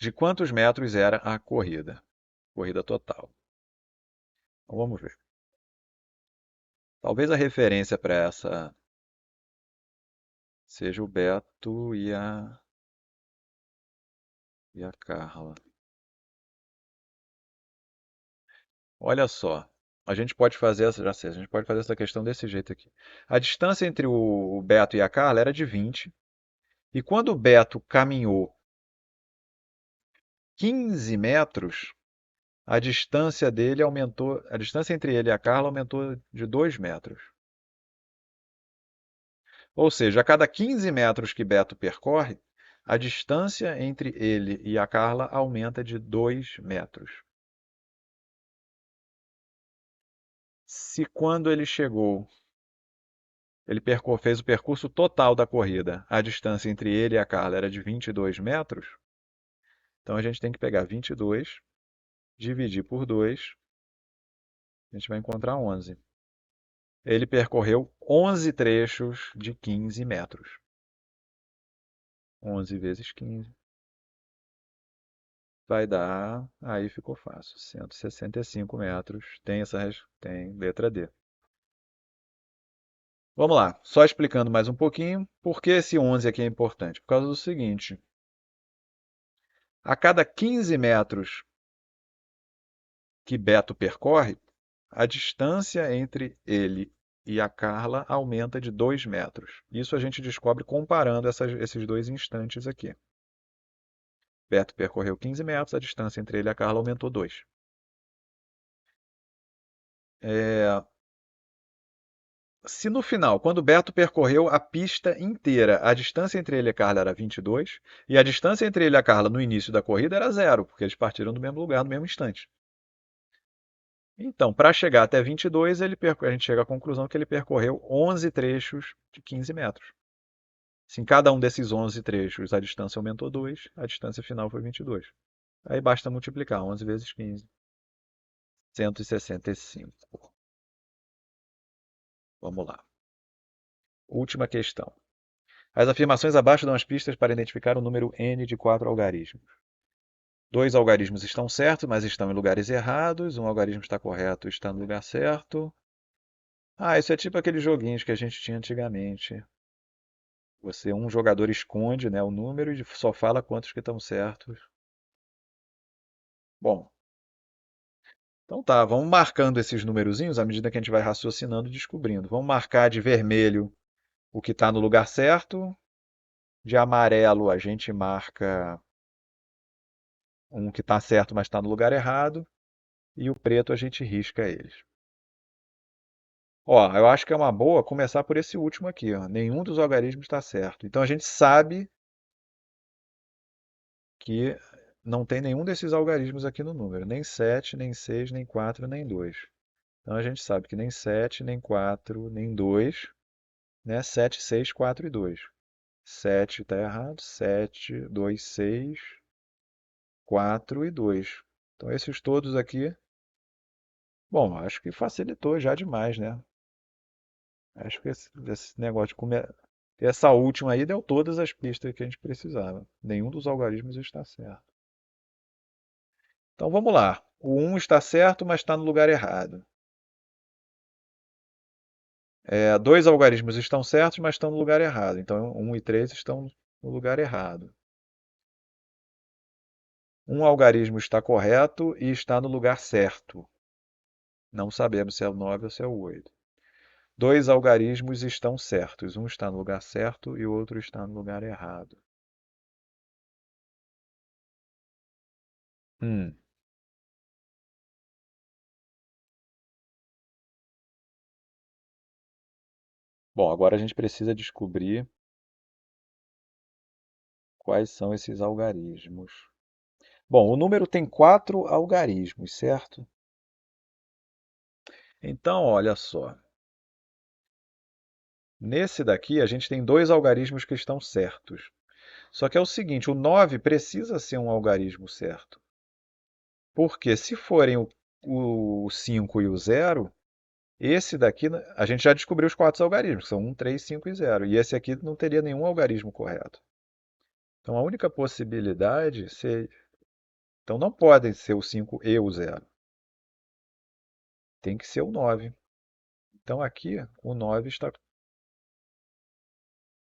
De quantos metros era a corrida? Corrida total. Então vamos ver. Talvez a referência para essa seja o Beto e a Carla. Olha só, a gente pode fazer essa, já sei, a gente pode fazer essa questão desse jeito aqui. A distância entre o Beto e a Carla era de 20, e quando o Beto caminhou 15 metros, a distância dele aumentou, a distância entre ele e a Carla aumentou de 2 metros. Ou seja, a cada 15 metros que Beto percorre, a distância entre ele e a Carla aumenta de 2 metros. Se quando ele chegou, ele fez o percurso total da corrida, a distância entre ele e a Carla era de 22 metros, então a gente tem que pegar 22, dividir por 2, a gente vai encontrar 11. Ele percorreu 11 trechos de 15 metros. 11 vezes 15 vai dar, aí ficou fácil, 165 metros. Tem letra D. Vamos lá, só explicando mais um pouquinho, por que esse 11 aqui é importante? Por causa do seguinte, a cada 15 metros que Beto percorre, a distância entre ele e a Carla aumenta de 2 metros. Isso a gente descobre comparando esses dois instantes aqui. Beto percorreu 15 metros, a distância entre ele e a Carla aumentou 2. Se no final, quando o Beto percorreu a pista inteira, a distância entre ele e a Carla era 22, e a distância entre ele e a Carla no início da corrida era zero, porque eles partiram do mesmo lugar, no mesmo instante. Então, para chegar até 22, a gente chega à conclusão que ele percorreu 11 trechos de 15 metros. Se em cada um desses 11 trechos a distância aumentou 2, a distância final foi 22. Aí basta multiplicar 11 vezes 15, 165. Vamos lá. Última questão. As afirmações abaixo dão as pistas para identificar o número n de 4 algarismos. Dois algarismos estão certos, mas estão em lugares errados. Um algarismo está correto, está no lugar certo. Ah, isso é tipo aqueles joguinhos que a gente tinha antigamente. Um jogador esconde, né, o número e só fala quantos que estão certos. Bom, então tá, vamos marcando esses numerozinhos à medida que a gente vai raciocinando e descobrindo. Vamos marcar de vermelho o que está no lugar certo, de amarelo a gente marca um que está certo, mas está no lugar errado, e o preto a gente risca eles. Ó, eu acho que é uma boa começar por esse último aqui, ó. Nenhum dos algarismos está certo. Então a gente sabe que não tem nenhum desses algarismos aqui no número, nem 7, nem 6, nem 4, nem 2. Então a gente sabe que nem 7, nem 4, nem 2, né? 7, 6, 4 e 2. 7 está errado, 7, 2, 6, 4 e 2. Então esses todos aqui, bom, acho que facilitou já demais, né? Acho que esse negócio de comer. Essa última aí deu todas as pistas que a gente precisava. Nenhum dos algarismos está certo. Então vamos lá. O 1 está certo, mas está no lugar errado. Dois algarismos estão certos, mas estão no lugar errado. Então 1 e 3 estão no lugar errado. Um algarismo está correto e está no lugar certo. Não sabemos se é o 9 ou se é o 8. Dois algarismos estão certos. Um está no lugar certo e o outro está no lugar errado. Hum. Bom, agora a gente precisa descobrir quais são esses algarismos. Bom, o número tem 4 algarismos, certo? Então, olha só. Nesse daqui, a gente tem dois algarismos que estão certos. Só que é o seguinte, o 9 precisa ser um algarismo certo. Porque se forem o 5 e o 0, esse daqui, a gente já descobriu os quatro algarismos, que são 1, 3, 5 e 0. E esse aqui não teria nenhum algarismo correto. Então, a única possibilidade seria... Então, não podem ser o 5 e o 0. Tem que ser o 9. Então, aqui, o 9 está...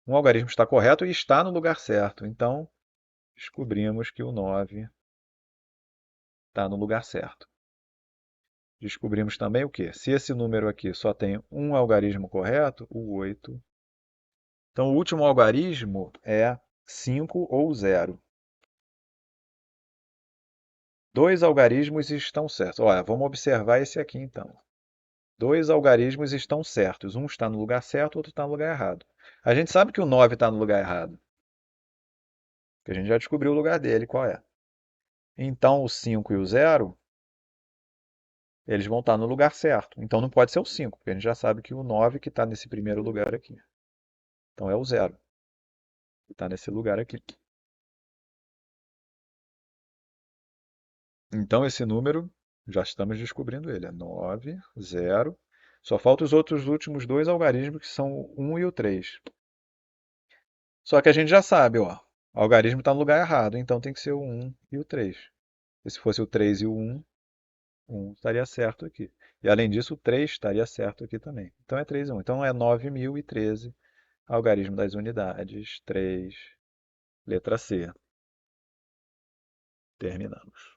Um algarismo está correto e está no lugar certo. Então, descobrimos que o 9 está no lugar certo. Descobrimos também o quê? Se esse número aqui só tem um algarismo correto, o 8. Então, o último algarismo é 5 ou 0. Dois algarismos estão certos. Olha, vamos observar esse aqui então. Dois algarismos estão certos. Um está no lugar certo, o outro está no lugar errado. A gente sabe que o 9 está no lugar errado, porque a gente já descobriu o lugar dele, qual é. Então, o 5 e o 0, eles vão estar no lugar certo. Então, não pode ser o 5, porque a gente já sabe que o 9 que está nesse primeiro lugar aqui. Então, é o 0 que está nesse lugar aqui. Então, esse número, já estamos descobrindo ele, é 9, 0. Só faltam os outros últimos dois algarismos, que são o 1 e o 3. Só que a gente já sabe, ó, o algarismo está no lugar errado, então tem que ser o 1 e o 3. E se fosse o 3 e o 1, o 1 estaria certo aqui. E além disso, o 3 estaria certo aqui também. Então é 3 e 1. Então é 9.013, algarismo das unidades, 3, letra C. Terminamos.